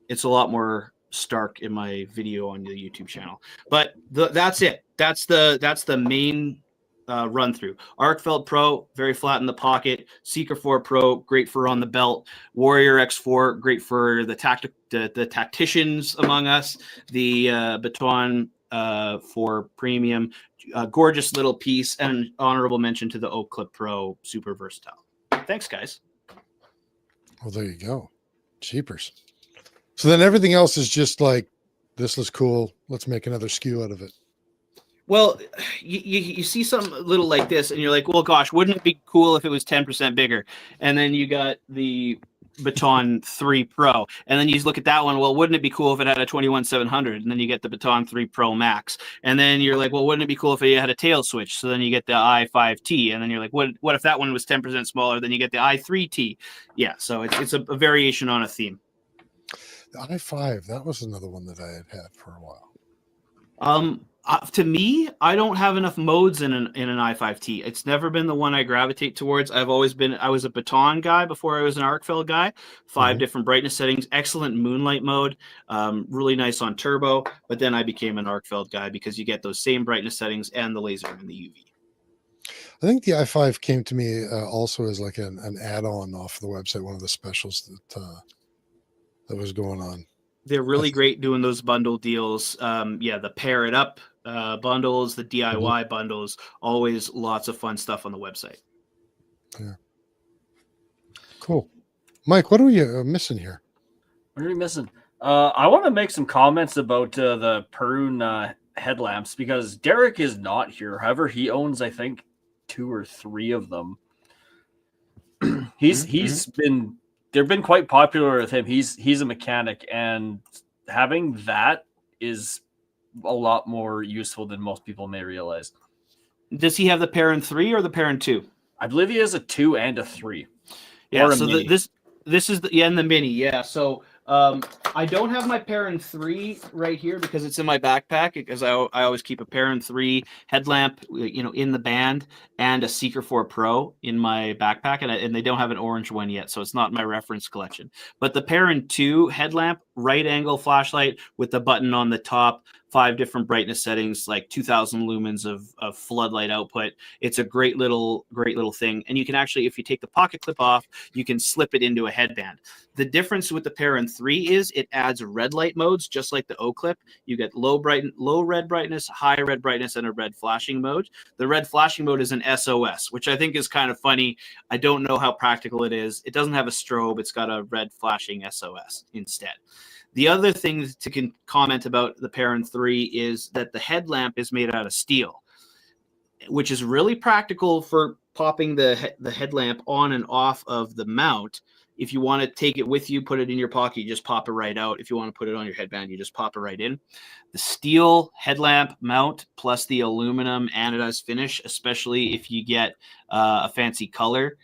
It's a lot more stark in my video on the YouTube channel, but that's it. That's the main run through. Arcfeld Pro, very flat in the pocket. Seeker 4 Pro, great for on the belt. Warrior X4, great for the tacticians among us. The Baton for premium, gorgeous little piece, and an honorable mention to the Oak Clip Pro, super versatile. Thanks, guys. Well, there you go. Cheapers. So then everything else is just like, this looks cool. Let's make another SKU out of it. Well, you see something little like this, and you're like, well, gosh, wouldn't it be cool if it was 10% bigger? And then you got the Baton 3 Pro, and then you look at that one. Well, wouldn't it be cool if it had a 21700? And then you get the Baton 3 Pro Max, and then you're like, well, wouldn't it be cool if it had a tail switch? So then you get the i5T, and then you're like, what if that one was 10% smaller? Then you get the i3T. Yeah, so it's a variation on a theme. The i5, that was another one that I had for a while. To me, I don't have enough modes in an i5T. It's never been the one I gravitate towards. I was a Baton guy before I was an Arcfeld guy. 5 different brightness settings, excellent moonlight mode, really nice on turbo. But then I became an Arcfeld guy because you get those same brightness settings and the laser and the UV. I think the i5 came to me also as like an add-on off the website, one of the specials that was going on. They're really great doing those bundle deals. The pair it up bundles, the DIY bundles, always lots of fun stuff on the website. Yeah. Cool. Mike, what are we missing here? What are we missing? I want to make some comments about the Perun headlamps because Derek is not here. However, he owns, I think, 2 or 3 of them. They've been quite popular with him. He's a mechanic, and having that is a lot more useful than most people may realize. Does he have the Perun 3 or the Perun 2? I believe he has a 2 and a 3. Yeah, so this is the and the mini. Yeah, so I don't have my Perun 3 right here because it's in my backpack, because I always keep a Perun 3 headlamp, in the band, and a Seeker 4 Pro in my backpack, and they don't have an orange one yet, so it's not in my reference collection. But the Perun 2 headlamp, right angle flashlight with the button on the top, 5 different brightness settings, like 2000 lumens of floodlight output. It's a great little thing. And you can actually, if you take the pocket clip off, you can slip it into a headband. The difference with the Perun 3 is it adds red light modes, just like the O-Clip. You get low red brightness, high red brightness, and a red flashing mode. The red flashing mode is an SOS, which I think is kind of funny. I don't know how practical it is. It doesn't have a strobe. It's got a red flashing SOS instead. The other thing to comment about the Perun 3 is that the headlamp is made out of steel, which is really practical for popping the headlamp on and off of the mount. If you want to take it with you, put it in your pocket, you just pop it right out. If you want to put it on your headband, you just pop it right in. The steel headlamp mount plus the aluminum anodized finish, especially if you get a fancy color,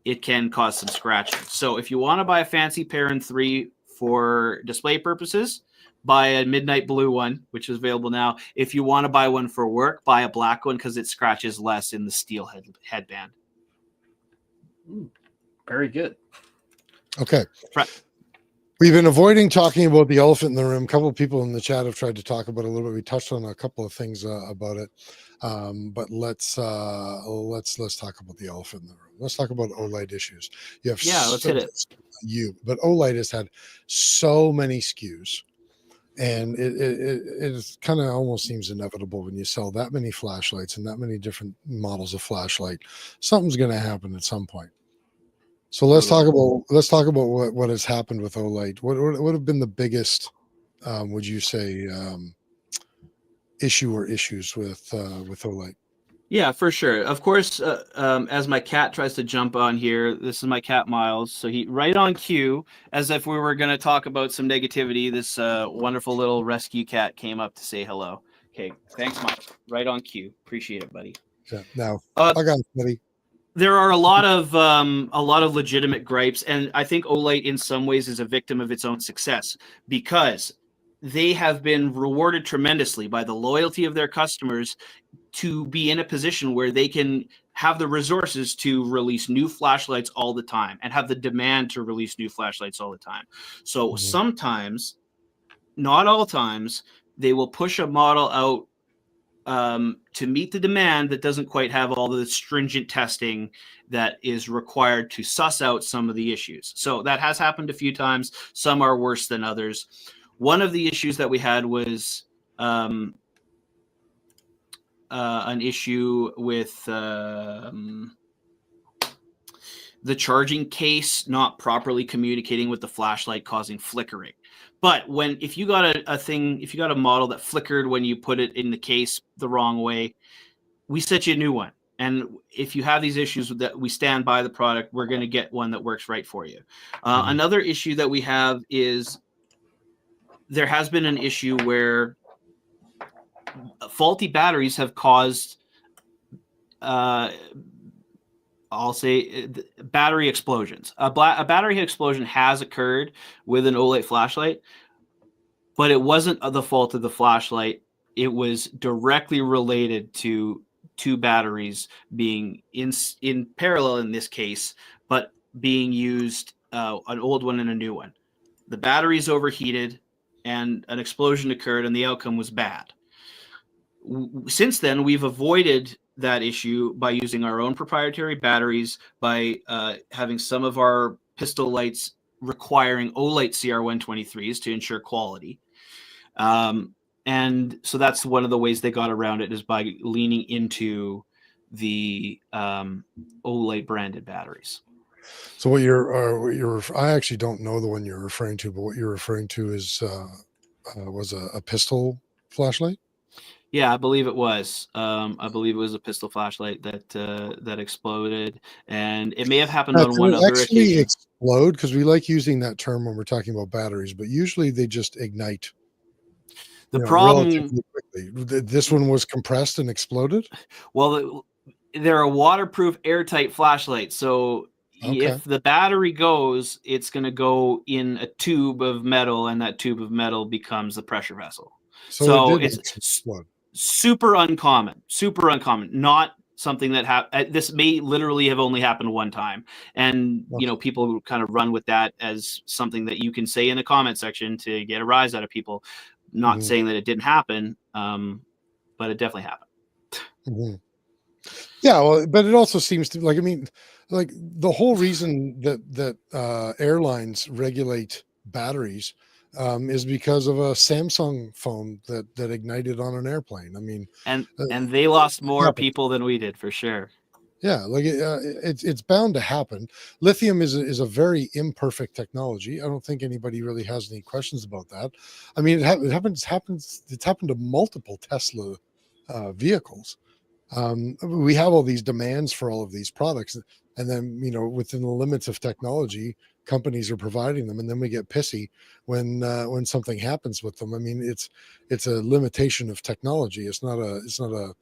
it can cause some scratching. So if you want to buy a fancy Perun 3 for display purposes, buy a midnight blue one, which is available now. If you want to buy one for work, buy a black one because it scratches less in the steel headband. Very good. Okay. We've been avoiding talking about the elephant in the room. A couple of people in the chat have tried to talk about it a little bit. We touched on a couple of things about it, but let's talk about the elephant in the room. Let's talk about Olight issues. Let's hit it. But Olight has had so many SKUs, and it kind of almost seems inevitable when you sell that many flashlights and that many different models of flashlight. Something's going to happen at some point. So let's talk about what has happened with Olight. What have been the biggest, would you say, issue or issues with Olight? Yeah, for sure. Of course, as my cat tries to jump on here, this is my cat Miles. So he right on cue, as if we were going to talk about some negativity. This wonderful little rescue cat came up to say hello. Okay, thanks, Mike. Right on cue. Appreciate it, buddy. Yeah. Now I got it, buddy. There are a lot of legitimate gripes, and I think Olight in some ways is a victim of its own success because they have been rewarded tremendously by the loyalty of their customers to be in a position where they can have the resources to release new flashlights all the time and have the demand to release new flashlights all the time. So sometimes, not all times, they will push a model out to meet the demand that doesn't quite have all the stringent testing that is required to suss out some of the issues. So that has happened a few times. Some are worse than others. One of the issues that we had was an issue with the charging case not properly communicating with the flashlight, causing flickering. But if you got if you got a model that flickered when you put it in the case the wrong way, we set you a new one. And if you have these issues that we stand by the product, we're going to get one that works right for you. Another issue that we have is there has been an issue where faulty batteries have caused I'll say battery explosions. A battery explosion has occurred with an Olight flashlight, but it wasn't the fault of the flashlight. It was directly related to two batteries being in parallel in this case, but being used, an old one and a new one. The batteries overheated and an explosion occurred and the outcome was bad. Since then, we've avoided that issue by using our own proprietary batteries, by having some of our pistol lights requiring Olight CR123s to ensure quality. And so that's one of the ways they got around it, is by leaning into the Olight branded batteries. So what I actually don't know the one you're referring to, but what you're referring to is was a pistol flashlight. Yeah, I believe it was. I believe it was a pistol flashlight that exploded, and it may have happened on one other occasion. Explode, because we like using that term when we're talking about batteries, but usually they just ignite. The problem, relatively quickly. This one was compressed and exploded. Well, they're a waterproof, airtight flashlight, so if the battery goes, it's going to go in a tube of metal, and that tube of metal becomes the pressure vessel. So it's super uncommon, not something that this may literally have only happened one time. And, people kind of run with that as something that you can say in the comment section to get a rise out of people, not saying that it didn't happen. But it definitely happened. Yeah. Well, but it also seems to like the whole reason that airlines regulate batteries is because of a Samsung phone that ignited on an airplane. I mean, and they lost more people than we did, for sure. Yeah, like it's bound to happen. Lithium is a very imperfect technology. I don't think anybody really has any questions about that. I mean, it happens. It's happened to multiple Tesla vehicles. We have all these demands for all of these products, and then within the limits of technology, companies are providing them, and then we get pissy when something happens with them. I mean, it's a limitation of technology. It's not a.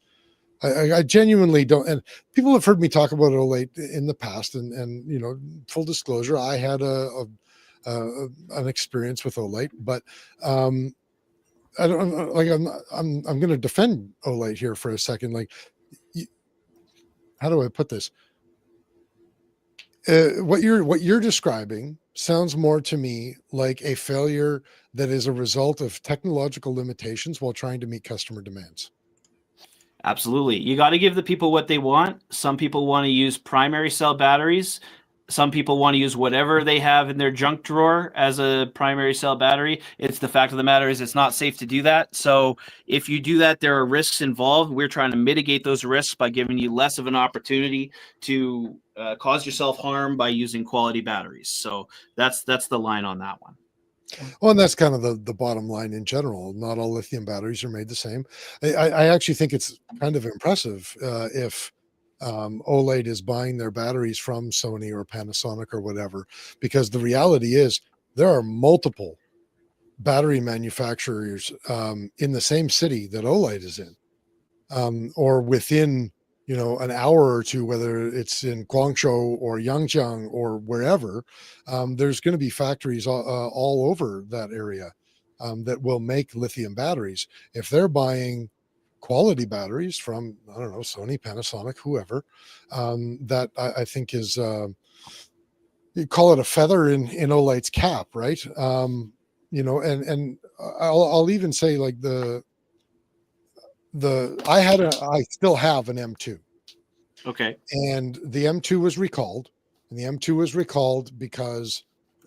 I genuinely don't. And people have heard me talk about Olight in the past, and full disclosure, I had an experience with Olight, but I don't like. I'm going to defend Olight here for a second. Like, how do I put this? What you're describing sounds more to me like a failure that is a result of technological limitations while trying to meet customer demands. Absolutely. You got to give the people what they want. Some people want to use primary cell batteries. Some people want to use whatever they have in their junk drawer as a primary cell battery. It's the fact of the matter is it's not safe to do that. So if you do that, there are risks involved. We're trying to mitigate those risks by giving you less of an opportunity to cause yourself harm by using quality batteries. So that's the line on that one. Well, and that's kind of the bottom line in general. Not all lithium batteries are made the same. I actually think it's kind of impressive if Olight is buying their batteries from Sony or Panasonic or whatever, because the reality is there are multiple battery manufacturers in the same city that Olight is in, or within an hour or two, whether it's in Guangzhou or Yangjiang or wherever. There's going to be factories all over that area that will make lithium batteries. If they're buying quality batteries from, I don't know, Sony, Panasonic, whoever, that I think is, you call it a feather in Olight's cap, right? And I'll even say, like, I still have an M2. Okay. And the M2 was recalled, and the M2 was recalled because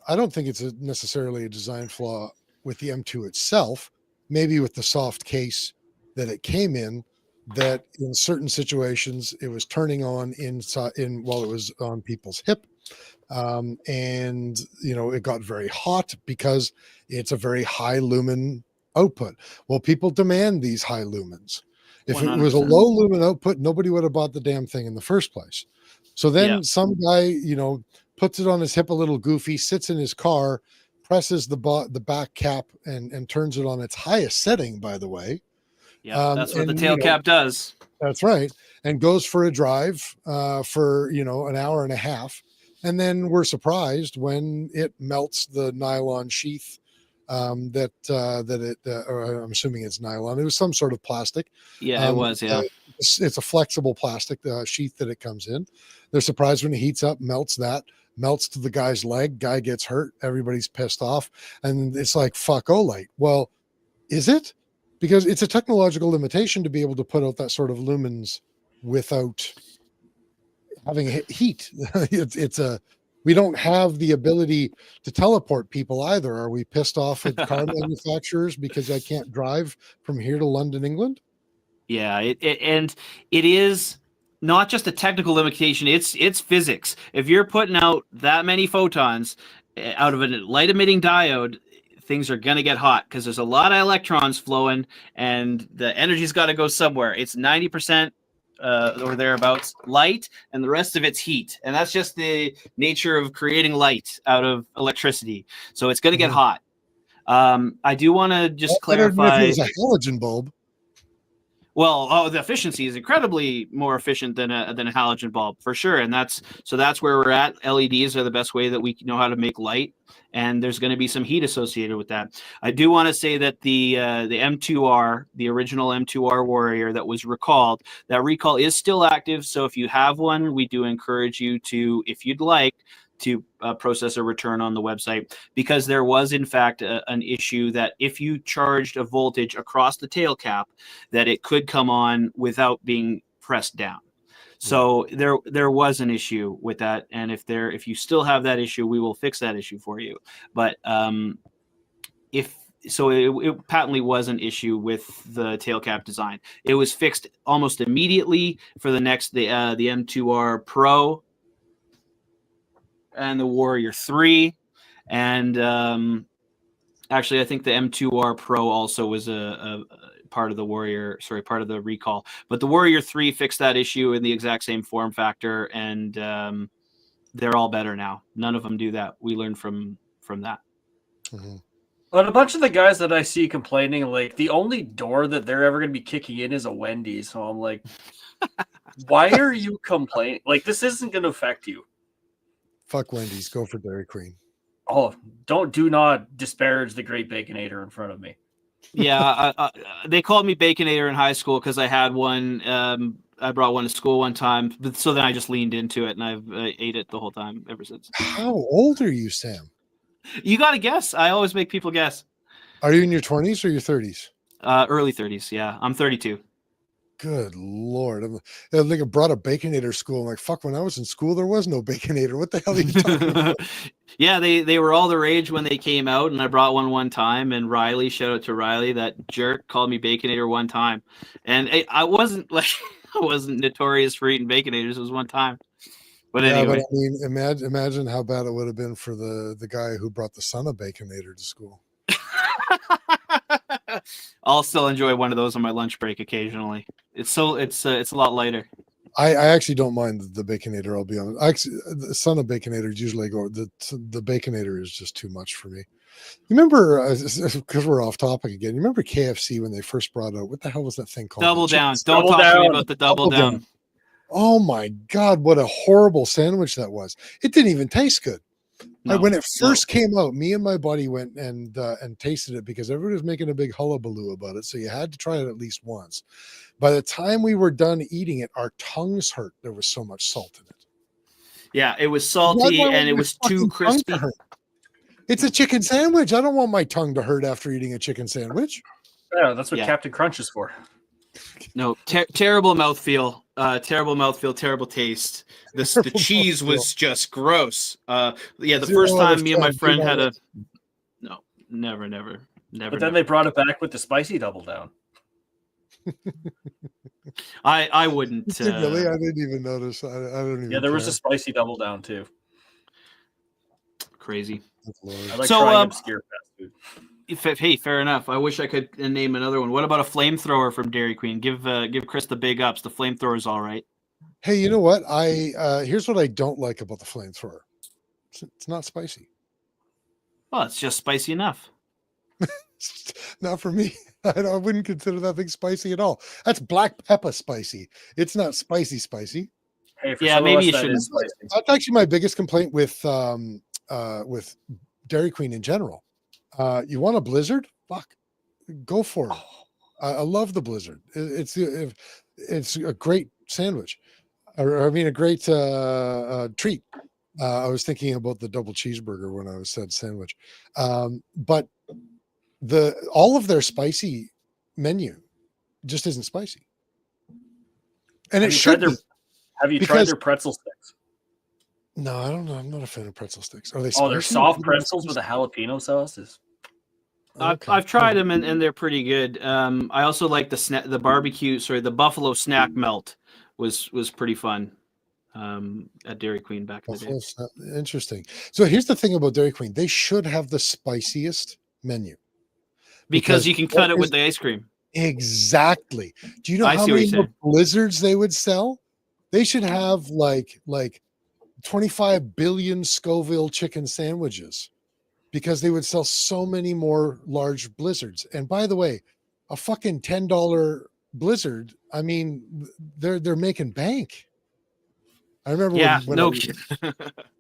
I don't think it's necessarily a design flaw with the M2 itself, maybe with the soft case that it came in, that in certain situations it was turning on while it was on people's hip. And it got very hot because it's a very high lumen output. Well, people demand these high lumens. If it was a 100%. low lumen output, nobody would have bought the damn thing in the first place. So then some guy, puts it on his hip a little goofy, sits in his car, presses the back cap and turns it on its highest setting, by the way. Yeah, that's what the tail cap does. That's right. And goes for a drive for, an hour and a half. And then we're surprised when it melts the nylon sheath I'm assuming it's nylon. It was some sort of plastic. Yeah, it was. Yeah. It's a flexible plastic sheath that it comes in. They're surprised when it heats up, melts to the guy's leg. Guy gets hurt. Everybody's pissed off. And it's like, fuck Olight. Well, is it? Because it's a technological limitation to be able to put out that sort of lumens without having heat. We don't have the ability to teleport people either. Are we pissed off at car manufacturers because I can't drive from here to London, England? Yeah, it is not just a technical limitation. It's physics. If you're putting out that many photons out of a light emitting diode, things are going to get hot because there's a lot of electrons flowing and the energy's got to go somewhere. It's 90% or thereabouts light, and the rest of it's heat. And that's just the nature of creating light out of electricity. So it's going to get hot. I do want to just clarify. If it was a halogen bulb. Well, the efficiency is incredibly more efficient than a halogen bulb for sure, and that's where we're at. LEDs are the best way that we know how to make light, and there's going to be some heat associated with that. I do want to say that the M2R, the original M2R Warrior that was recalled, that recall is still active. So if you have one, we do encourage you to, if you'd like, to process a return on the website, because there was in fact an issue that if you charged a voltage across the tail cap, that it could come on without being pressed down. So there was an issue with that, and if you still have that issue, we will fix that issue for you. But it patently was an issue with the tail cap design. It was fixed almost immediately for the M2R Pro and the Warrior 3, and actually I think the M2R Pro also was a part of the recall, but the Warrior 3 fixed that issue in the exact same form factor, and they're all better now. None of them do that. We learned from that. Mm-hmm. But a bunch of the guys that I see complaining, like the only door that they're ever going to be kicking in is a Wendy's. So I'm like, why are you complaining? Like, this isn't going to affect you. Fuck Wendy's. Go for Dairy Queen. Oh, do not disparage the great Baconator in front of me. Yeah, they called me Baconator in high school because I had one. I brought one to school one time, but so then I just leaned into it and I've ate it the whole time ever since. How old are you, Sam? You got to guess. I always make people guess. Are you in your 20s or your 30s? Early 30s. Yeah, I'm 32. Good Lord. I think I brought a Baconator school. I'm like, fuck, when I was in school, there was no Baconator. What the hell are you talking about? Yeah, they were all the rage when they came out, and I brought one time, and Riley, shout out to Riley, that jerk, called me Baconator one time. And I wasn't notorious for eating Baconators. It was one time. But anyway. But I mean, imagine how bad it would have been for the guy who brought the son of Baconator to school. I'll still enjoy one of those on my lunch break occasionally. It's a lot lighter. I actually don't mind the Baconator. I'll be honest. Actually, the son of Baconator usually the Baconator is just too much for me. You remember, because we're off topic again. You remember KFC when they first brought out, what the hell was that thing called? Double Down. Don't talk to me about the Double Down. Oh my God, what a horrible sandwich that was! It didn't even taste good. No, when it first came out, me and my buddy went and tasted it because everybody was making a big hullabaloo about it. So you had to try it at least once. By the time we were done eating it, our tongues hurt. There was so much salt in it. Yeah, it was salty and it was too crispy. It's a chicken sandwich. I don't want my tongue to hurt after eating a chicken sandwich. Yeah, that's what Captain Crunch is for. No, terrible mouthfeel. Terrible mouthfeel, terrible taste. The cheese was just gross. The first time me and my friend had a never. But then they brought it back with the spicy Double Down. I wouldn't. Really, I didn't even notice. I don't even. Yeah, there was a care. spicy double down too. Crazy. Good Lord. I like So, trying obscure fast food. Hey, fair enough. I wish I could name another one. What about a flamethrower from Dairy Queen? Give Chris the big ups. The flamethrower's all right. Hey, you know what? Here's what I don't like about the flamethrower. It's not spicy. Well, it's just spicy enough. Not for me. I wouldn't consider that thing spicy at all. That's black pepper spicy. It's not spicy. Hey, for Yeah, some of maybe us, you that shouldn't. is spicy. That's actually my biggest complaint with Dairy Queen in general. You want a blizzard? Fuck, go for it. I love the blizzard. It's a great sandwich. I mean, a great treat. I was thinking about the double cheeseburger when I said sandwich, but all of their spicy menu just isn't spicy, and it should be. Have you tried their pretzel sticks? No, I don't know. I'm not a fan of pretzel sticks. Are they? Oh, they're spicy? soft pretzels with a jalapeno sauce. Okay. I've tried them and they're pretty good. I also like the barbecue. Sorry, the buffalo snack melt was pretty fun. At Dairy Queen back in the day. Interesting. So here's the thing about Dairy Queen: they should have the spiciest menu because you can cut it with the ice cream. Exactly. Do you know how many more blizzards they would sell? They should have like 25 billion Scoville chicken sandwiches because they would sell so many more large blizzards. And by the way, a fucking $10 blizzard, I mean, they're making bank. I remember I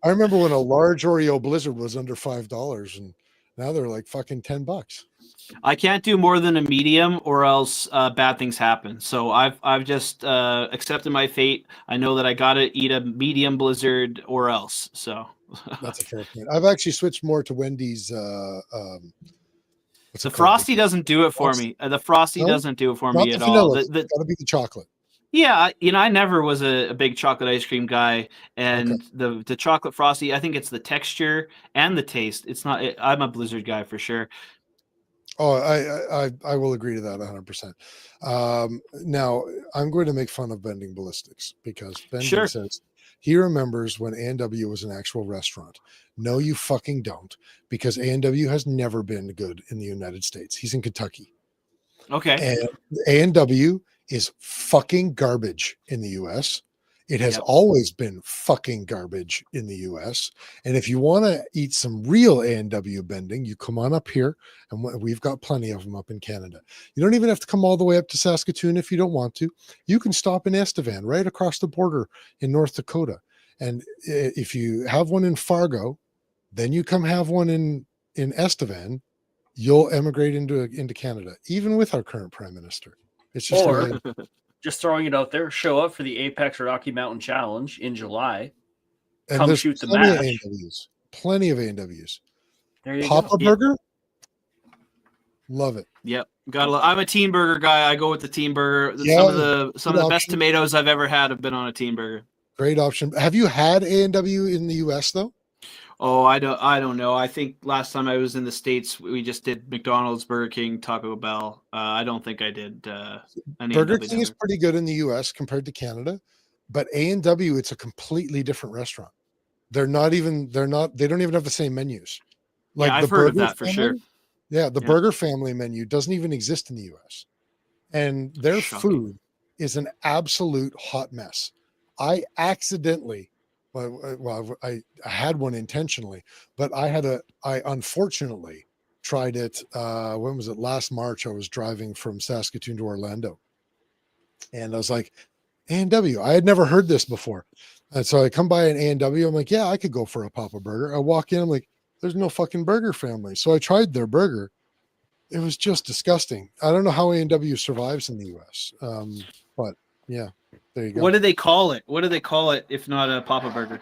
remember when a large Oreo blizzard was under $5 and now they're like fucking $10. I can't do more than a medium or else bad things happen. So I've just accepted my fate. I know that I got to eat a medium blizzard or else. So that's a fair point. I've actually switched more to Wendy's. The Frosty doesn't do it for me. The Frosty doesn't do it for me at all. It's got to be the chocolate. Yeah, I never was a big chocolate ice cream guy, and the chocolate Frosty, I think it's the texture and the taste. It's not. I'm a Blizzard guy for sure. Oh, I will agree to that 100%. Now I'm going to make fun of Bending Ballistics because Bending says he remembers when A&W was an actual restaurant. No, you fucking don't, because A&W has never been good in the United States. He's in Kentucky. Okay. And A&W is fucking garbage in the US. It has always been fucking garbage in the US. And if you want to eat some real A&W bending, you come on up here, and we've got plenty of them up in Canada. You don't even have to come all the way up to Saskatoon if you don't want to. You can stop in Estevan, right across the border in North Dakota. And if you have one in Fargo, then you come have one in Estevan, you'll emigrate into Canada, even with our current prime minister. It's just just throwing it out there. Show up for the Apex Rocky Mountain Challenge in July. And come shoot the match. Plenty of A&Ws. There you Papa go. Burger, love it. Yep, I'm a Teen Burger guy. I go with the Teen Burger. Some of the best tomatoes I've ever had have been on a Teen Burger. Great option. Have you had A&W in the US though? Oh, I don't know. I think last time I was in the States, we just did McDonald's, Burger King, Taco Bell. I don't think I did. Burger King is pretty good in the US compared to Canada, but A&W, it's a completely different restaurant. They don't even have the same menus. Like I've heard of that for sure. Yeah, the Burger Family menu doesn't even exist in the US. And their food is an absolute hot mess. I accidentally I had one intentionally, but I unfortunately tried it. When was it? Last March, I was driving from Saskatoon to Orlando, and I was like, A&W. I had never heard this before, and so I come by an A&W. I'm like, yeah, I could go for a Papa Burger. I walk in, I'm like, there's no fucking Burger Family. So I tried their burger. It was just disgusting. I don't know how A&W survives in the US, but yeah. There you go. What do they call it? What do they call it if not a Papa Burger?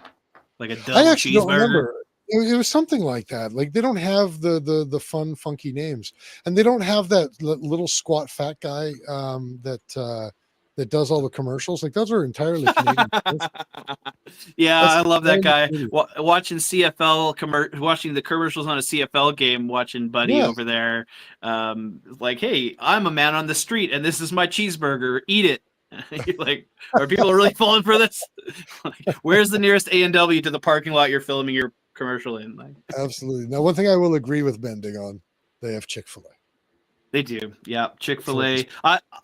Like a double I actually don't cheeseburger? remember. It was something like that. Like they don't have the fun, funky names, and they don't have that little squat fat guy that that does all the commercials. Like those are entirely Canadian. Yeah, That's I love that guy. Canadian. Watching watching the commercials on a CFL game, watching Buddy Yeah. over there. Like, hey, I'm a man on the street, and this is my cheeseburger. Eat it. You're like, are people really falling for this? Like, where's the nearest A&W to the parking lot you're filming your commercial in? Like, Absolutely. Now, one thing I will agree with Bending on, they have Chick-fil-A. they do. Yeah, Chick-fil-A.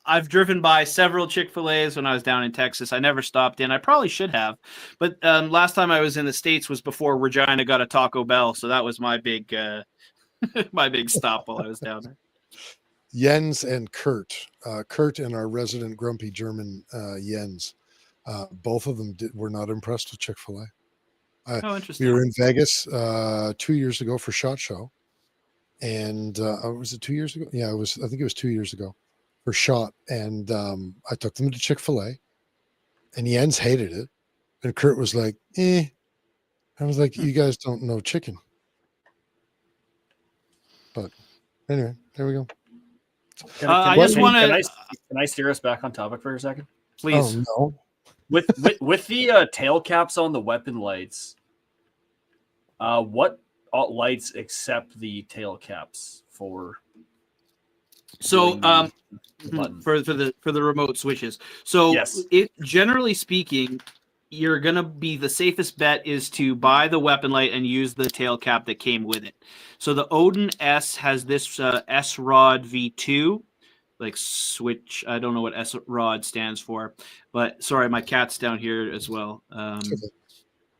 I've driven by several Chick-fil-A's when I was down in Texas. I never stopped in. I probably should have. But last time I was in the States was before Regina got a Taco Bell. So that was my big my big stop while I was down there. Jens and Kurt. Kurt and our resident grumpy German Jens. Both of them were not impressed with Chick-fil-A. Oh, interesting. We were in Vegas 2 years ago for SHOT Show. And was it 2 years ago? Yeah, I think it was 2 years ago for SHOT. And I took them to Chick-fil-A, and Jens hated it. And Kurt was like, eh. I was like, you guys don't know chicken. But anyway, there we go. Can I steer us back on topic for a second? Please. Oh, no. With the tail caps on the weapon lights, what lights accept the tail caps for? So button? for the remote switches. So Yes. Generally speaking, you're gonna be the safest bet is to buy the weapon light and use the tail cap that came with it. So the Odin S has this S-Rod V2 like switch. I don't know what S-Rod stands for, but sorry, my cat's down here as well.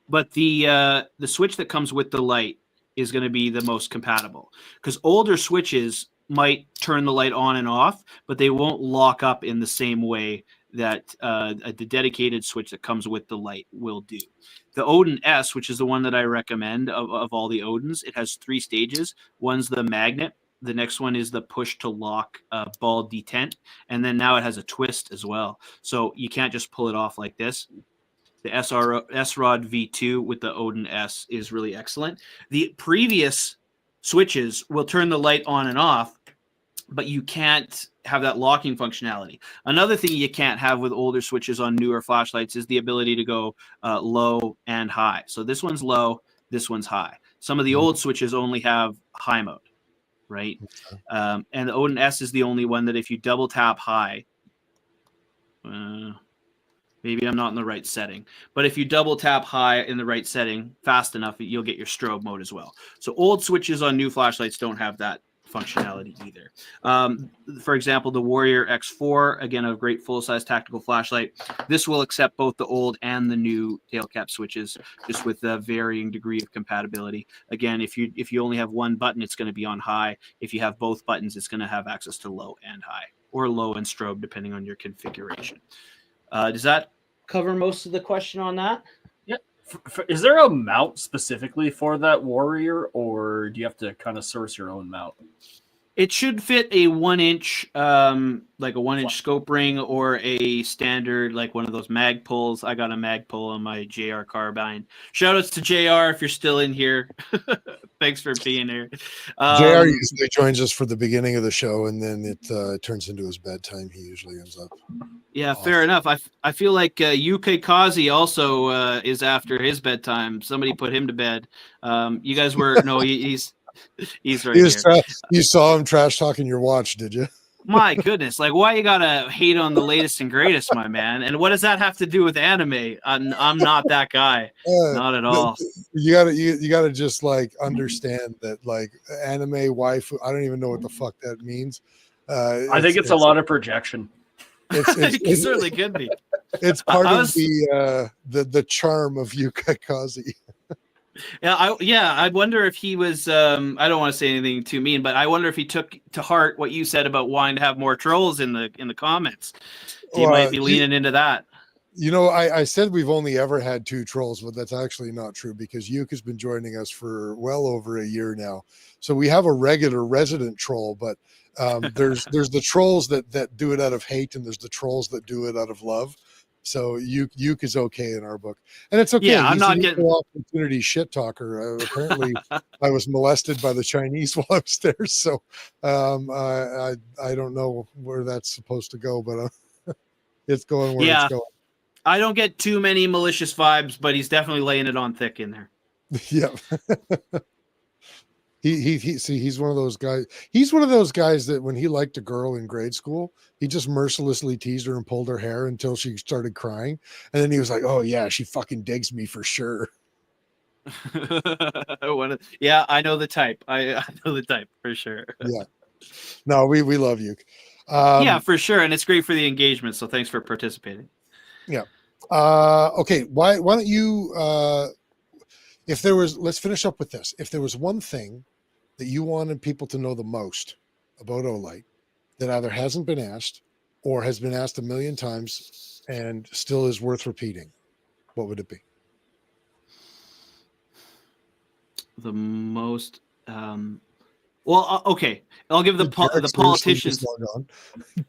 But the switch that comes with the light is going to be the most compatible, because older switches might turn the light on and off, but they won't lock up in the same way that the dedicated switch that comes with the light will do. The Odin S, which is the one that I recommend of all the Odins, it has 3 stages. One's the magnet. The next one is the push to lock ball detent. And then now it has a twist as well. So you can't just pull it off like this. The S-Rod V2 with the Odin S is really excellent. The previous switches will turn the light on and off, but you can't have that locking functionality. Another thing you can't have with older switches on newer flashlights is the ability to go low and high. So this one's low, this one's high. Some of the old switches only have high mode, right? And the Odin S is the only one that if you double tap high, maybe I'm not in the right setting, but if you double tap high in the right setting fast enough, you'll get your strobe mode as well. So old switches on new flashlights don't have that functionality either. For example, the Warrior X4, again, a great full-size tactical flashlight. This will accept both the old and the new tail cap switches, just with a varying degree of compatibility. Again, if you only have one button, it's going to be on high. If you have both buttons, it's going to have access to low and high, or low and strobe, depending on your configuration. Does that cover most of the question on that? Yeah. Is there a mount specifically for that Warrior, or do you have to kind of source your own mount? It should fit a 1-inch, like a 1-inch scope ring, or a standard, like one of those mag pulls. I got a mag pull on my JR carbine. Shout outs to JR if you're still in here. Thanks for being here. JR usually joins us for the beginning of the show, and then it turns into his bedtime. He usually ends up. Yeah, fair enough. I feel like UK Kazi also is after his bedtime. Somebody put him to bed. You guys were no, he's right here. You saw him trash talking your watch, did you? My goodness, like why you gotta hate on the latest and greatest, my man? And what does that have to do with anime? I'm not that guy, not at all. You gotta just like understand that like anime wife. I don't even know what the fuck that means. I think it's a lot of projection. It certainly could be. It's part of the charm of Yuka Kazi. Yeah, I wonder if he was. I don't want to say anything too mean, but I wonder if he took to heart what you said about wanting to have more trolls in the comments. He might be leaning into that. You know, I said we've only ever had 2 trolls, but that's actually not true, because Yuke has been joining us for well over a year now. So we have a regular resident troll, but there's the trolls that do it out of hate, and there's the trolls that do it out of love. So Yuke is okay in our book, and it's okay. Yeah, I'm not getting opportunity shit talker. Apparently, I was molested by the Chinese while I was there, so I don't know where that's supposed to go, but It's going where Yeah. it's going. I don't get too many malicious vibes, but he's definitely laying it on thick in there. Yeah. He's one of those guys. He's one of those guys that when he liked a girl in grade school, he just mercilessly teased her and pulled her hair until she started crying. And then he was like, "Oh yeah, she fucking digs me for sure." Yeah, I know the type. I know the type for sure. Yeah. No, we love you. Yeah, for sure. And it's great for the engagement. So thanks for participating. Yeah. Okay. Why don't you, let's finish up with this. If there was one thing that you wanted people to know the most about Olight that either hasn't been asked or has been asked a million times and still is worth repeating, what would it be? The most, okay. I'll give the politicians.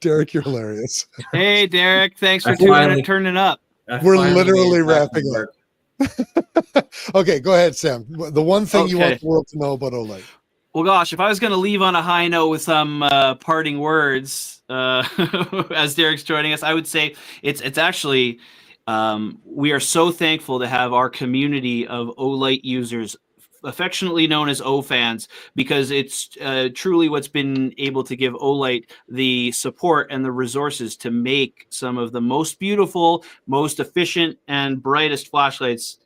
Derek, you're hilarious. Hey, Derek, thanks for turning up. We're literally wrapping up. Okay, go ahead, Sam. The one thing you want the world to know about Olight. Well, gosh, if I was going to leave on a high note with some parting words, as Derek's joining us, I would say it's actually we are so thankful to have our community of Olight users, affectionately known as O fans, because it's truly what's been able to give Olight the support and the resources to make some of the most beautiful, most efficient, and brightest flashlights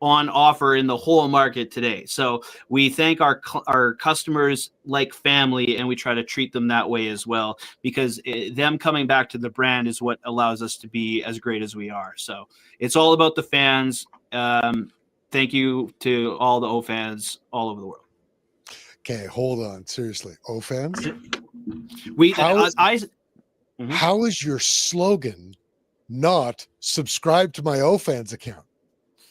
on offer in the whole market today. So we thank our customers like family, and we try to treat them that way as well, because them coming back to the brand is what allows us to be as great as we are. So it's all about the fans. Thank you to all the O fans all over the world. Okay, hold on. Seriously, O fans? How is your slogan not subscribe to my O fans account?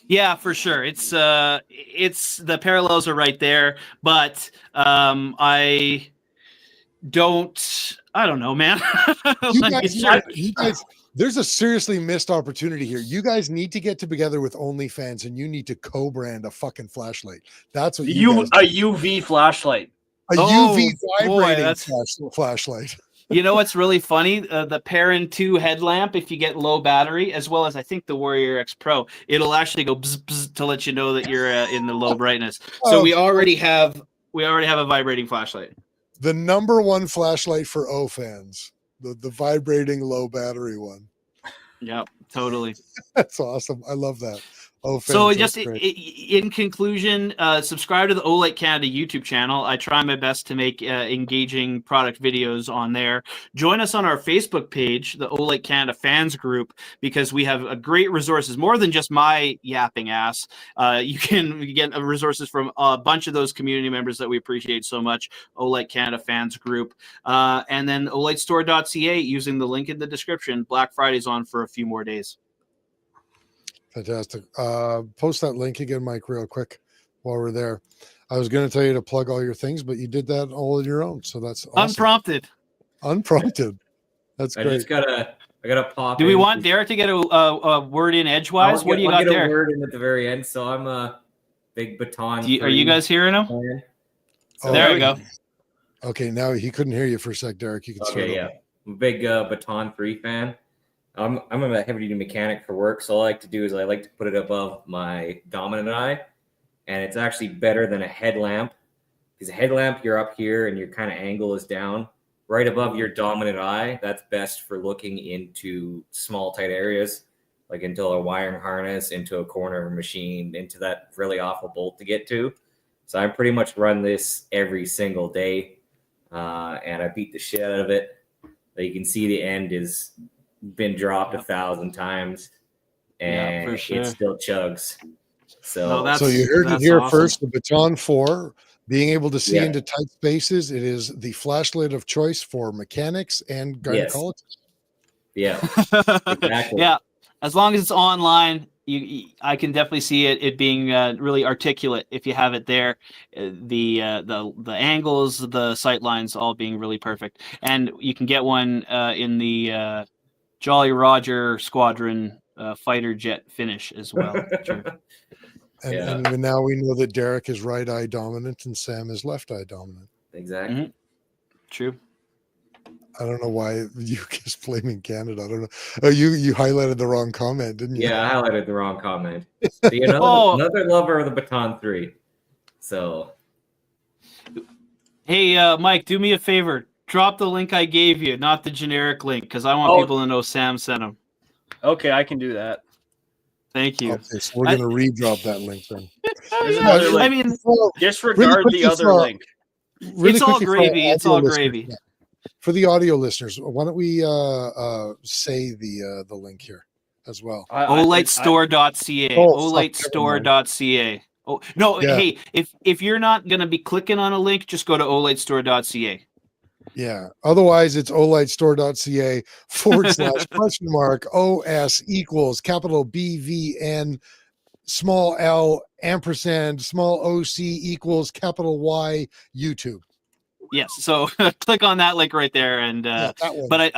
Yeah, for sure. It's the parallels are right there, but I don't know, man. You guys, there's a seriously missed opportunity here. You guys need to get together with OnlyFans and you need to co-brand a fucking flashlight. That's what a UV flashlight. A UV vibrating flashlight. You know what's really funny? The Perrin 2 headlamp, if you get low battery, as well as I think the Warrior X Pro, it'll actually go bzz, bzz to let you know that you're in the low brightness. So we already have a vibrating flashlight. The number one flashlight for O fans, the vibrating low battery one. Yep, totally. That's awesome. I love that. So just in conclusion, subscribe to the Olight Canada YouTube channel. I try my best to make engaging product videos on there. Join us on our Facebook page, the Olight Canada fans group, because we have great resources, more than just my yapping ass. You can get resources from a bunch of those community members that we appreciate so much, Olight Canada fans group. And then olightstore.ca, using the link in the description. Black Friday's on for a few more days. Fantastic. Post that link again, Mike, real quick while we're there. I was going to tell you to plug all your things, but you did that all on your own. So that's awesome. Unprompted. That's great. I gotta pop. Do we want Derek to get a word in edgewise? What do you got there? A word in at the very end. So I'm a big baton. Are you guys hearing him? So there we go. Okay, now he couldn't hear you for a sec, Derek. You can start. Okay, yeah. I'm a big baton 3 fan. I'm a heavy duty mechanic for work, so all I like to do is I like to put it above my dominant eye, and it's actually better than a headlamp, because a headlamp, you're up here and your kind of angle is down right above your dominant eye. That's best for looking into small tight areas, like into a wiring harness, into a corner of a machine, into that really awful bolt to get to. So I pretty much run this every single day, and I beat the shit out of it. You can see the end is been dropped 1,000 times, and it still chugs. So you heard it here first. The Baton 4, being able to see into tight spaces, it is the flashlight of choice for mechanics and gynecologists. Yeah, exactly. Yeah, as long as it's online, I can definitely see it being really articulate if you have it there. The angles, the sight lines, all being really perfect, and you can get one in the Jolly Roger Squadron fighter jet finish as well. And now we know that Derek is right eye dominant and Sam is left eye dominant. Exactly. Mm-hmm. True. I don't know why you just blaming Canada. I don't know. Oh, you highlighted the wrong comment, didn't you? Yeah, I highlighted the wrong comment. See, another lover of the Baton 3. So, Hey, Mike, do me a favor. Drop the link I gave you, not the generic link, because I want people to know Sam sent them. Okay, I can do that. Thank you. Okay, so we're gonna re-drop that link then. There's another link. I mean, Disregard the other link. Really it's all quickly for gravy. our It's all audio gravy. listeners, for the audio listeners, why don't we say the link here as well? Olightstore.ca. Oh, Olightstore.ca. Oh no! Yeah. Hey, if you're not gonna be clicking on a link, just go to olightstore.ca. Yeah. Otherwise, it's olightstore.ca / OS equals capital BVN small L ampersand small OC equals capital Y YouTube. Yes. So click on that link right there, and Yeah, that one. but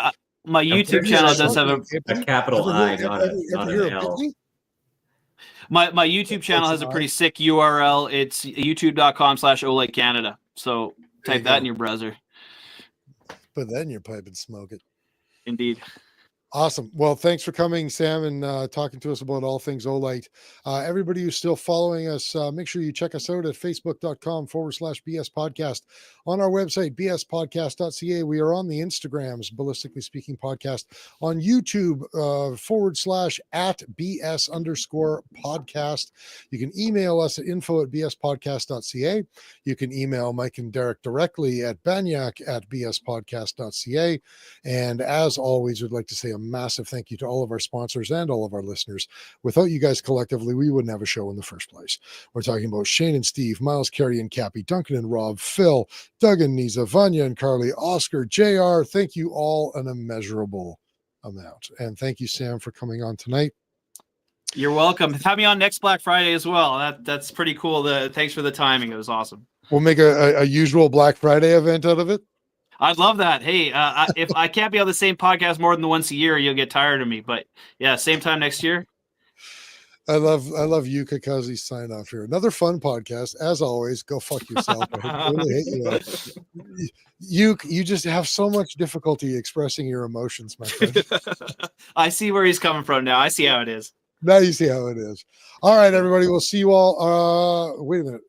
my YouTube channel does have a capital I, not an L. my YouTube channel has a pretty sick URL. It's youtube.com/olightcanada. So type that in your browser. But then you're piping smoke it. Indeed. Awesome. Well, thanks for coming, Sam, and talking to us about all things Olight. Everybody who's still following us, make sure you check us out at facebook.com/BS podcast. On our website, bspodcast.ca. We are on the Instagrams, Ballistically Speaking Podcast. On YouTube, /BS_podcast. You can email us at info@bspodcast.ca. You can email Mike and Derek directly at banyak@bspodcast.ca. And as always, we'd like to say a massive thank you to all of our sponsors and all of our listeners. Without you guys collectively, we wouldn't have a show in the first place. We're talking about Shane and Steve, Miles, Carrie and Cappy, Duncan and Rob, Phil, Doug and Nisa, Vanya and Carly, Oscar, JR. Thank you all an immeasurable amount. And thank you, Sam, for coming on tonight. You're welcome. Have me on next Black Friday as well. That's pretty cool. Thanks for the timing. It was awesome. We'll make a usual Black Friday event out of it. I'd love that. Hey, if I can't be on the same podcast more than once a year, you'll get tired of me. But yeah, same time next year. I love Yuka Kazi's sign off here. Another fun podcast. As always, go fuck yourself. I really hate you. You just have so much difficulty expressing your emotions, my friend. I see where he's coming from now. I see how it is. Now you see how it is. All right, everybody. We'll see you all. Wait a minute.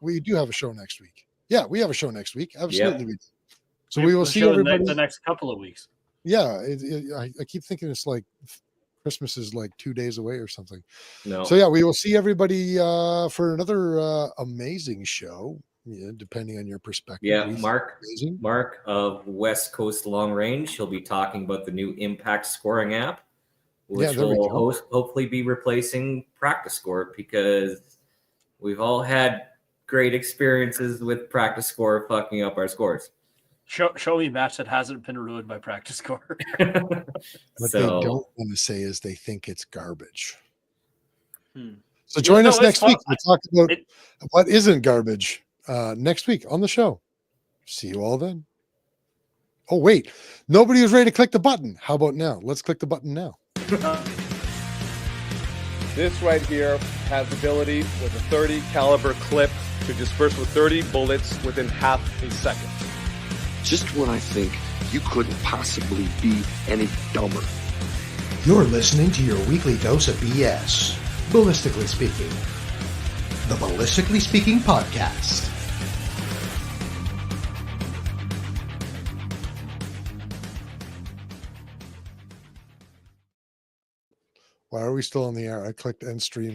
We do have a show next week. Yeah, we have a show next week. Absolutely. Yep. We do. So we will see everybody the next couple of weeks. Yeah, I keep thinking it's like Christmas is like 2 days away or something. No. So yeah, we will see everybody for another amazing show. Yeah, depending on your perspective. Yeah, Mark of West Coast Long Range. He'll be talking about the new Impact Scoring app, which will hopefully be replacing Practice Score, because we've all had great experiences with Practice Score fucking up our scores. Show me a match that hasn't been ruined by Practice Score. What they don't want to say is they think it's garbage. So join us next week. We'll talk about what isn't garbage next week on the show. See you all then. Oh, wait. Nobody was ready to click the button. How about now? Let's click the button now. This right here has the ability with a 30 caliber clip to disperse with 30 bullets within half a second. Just when I think you couldn't possibly be any dumber. You're listening to your weekly dose of BS. Ballistically Speaking. The Ballistically Speaking Podcast. Why are we still on the air? I clicked end stream.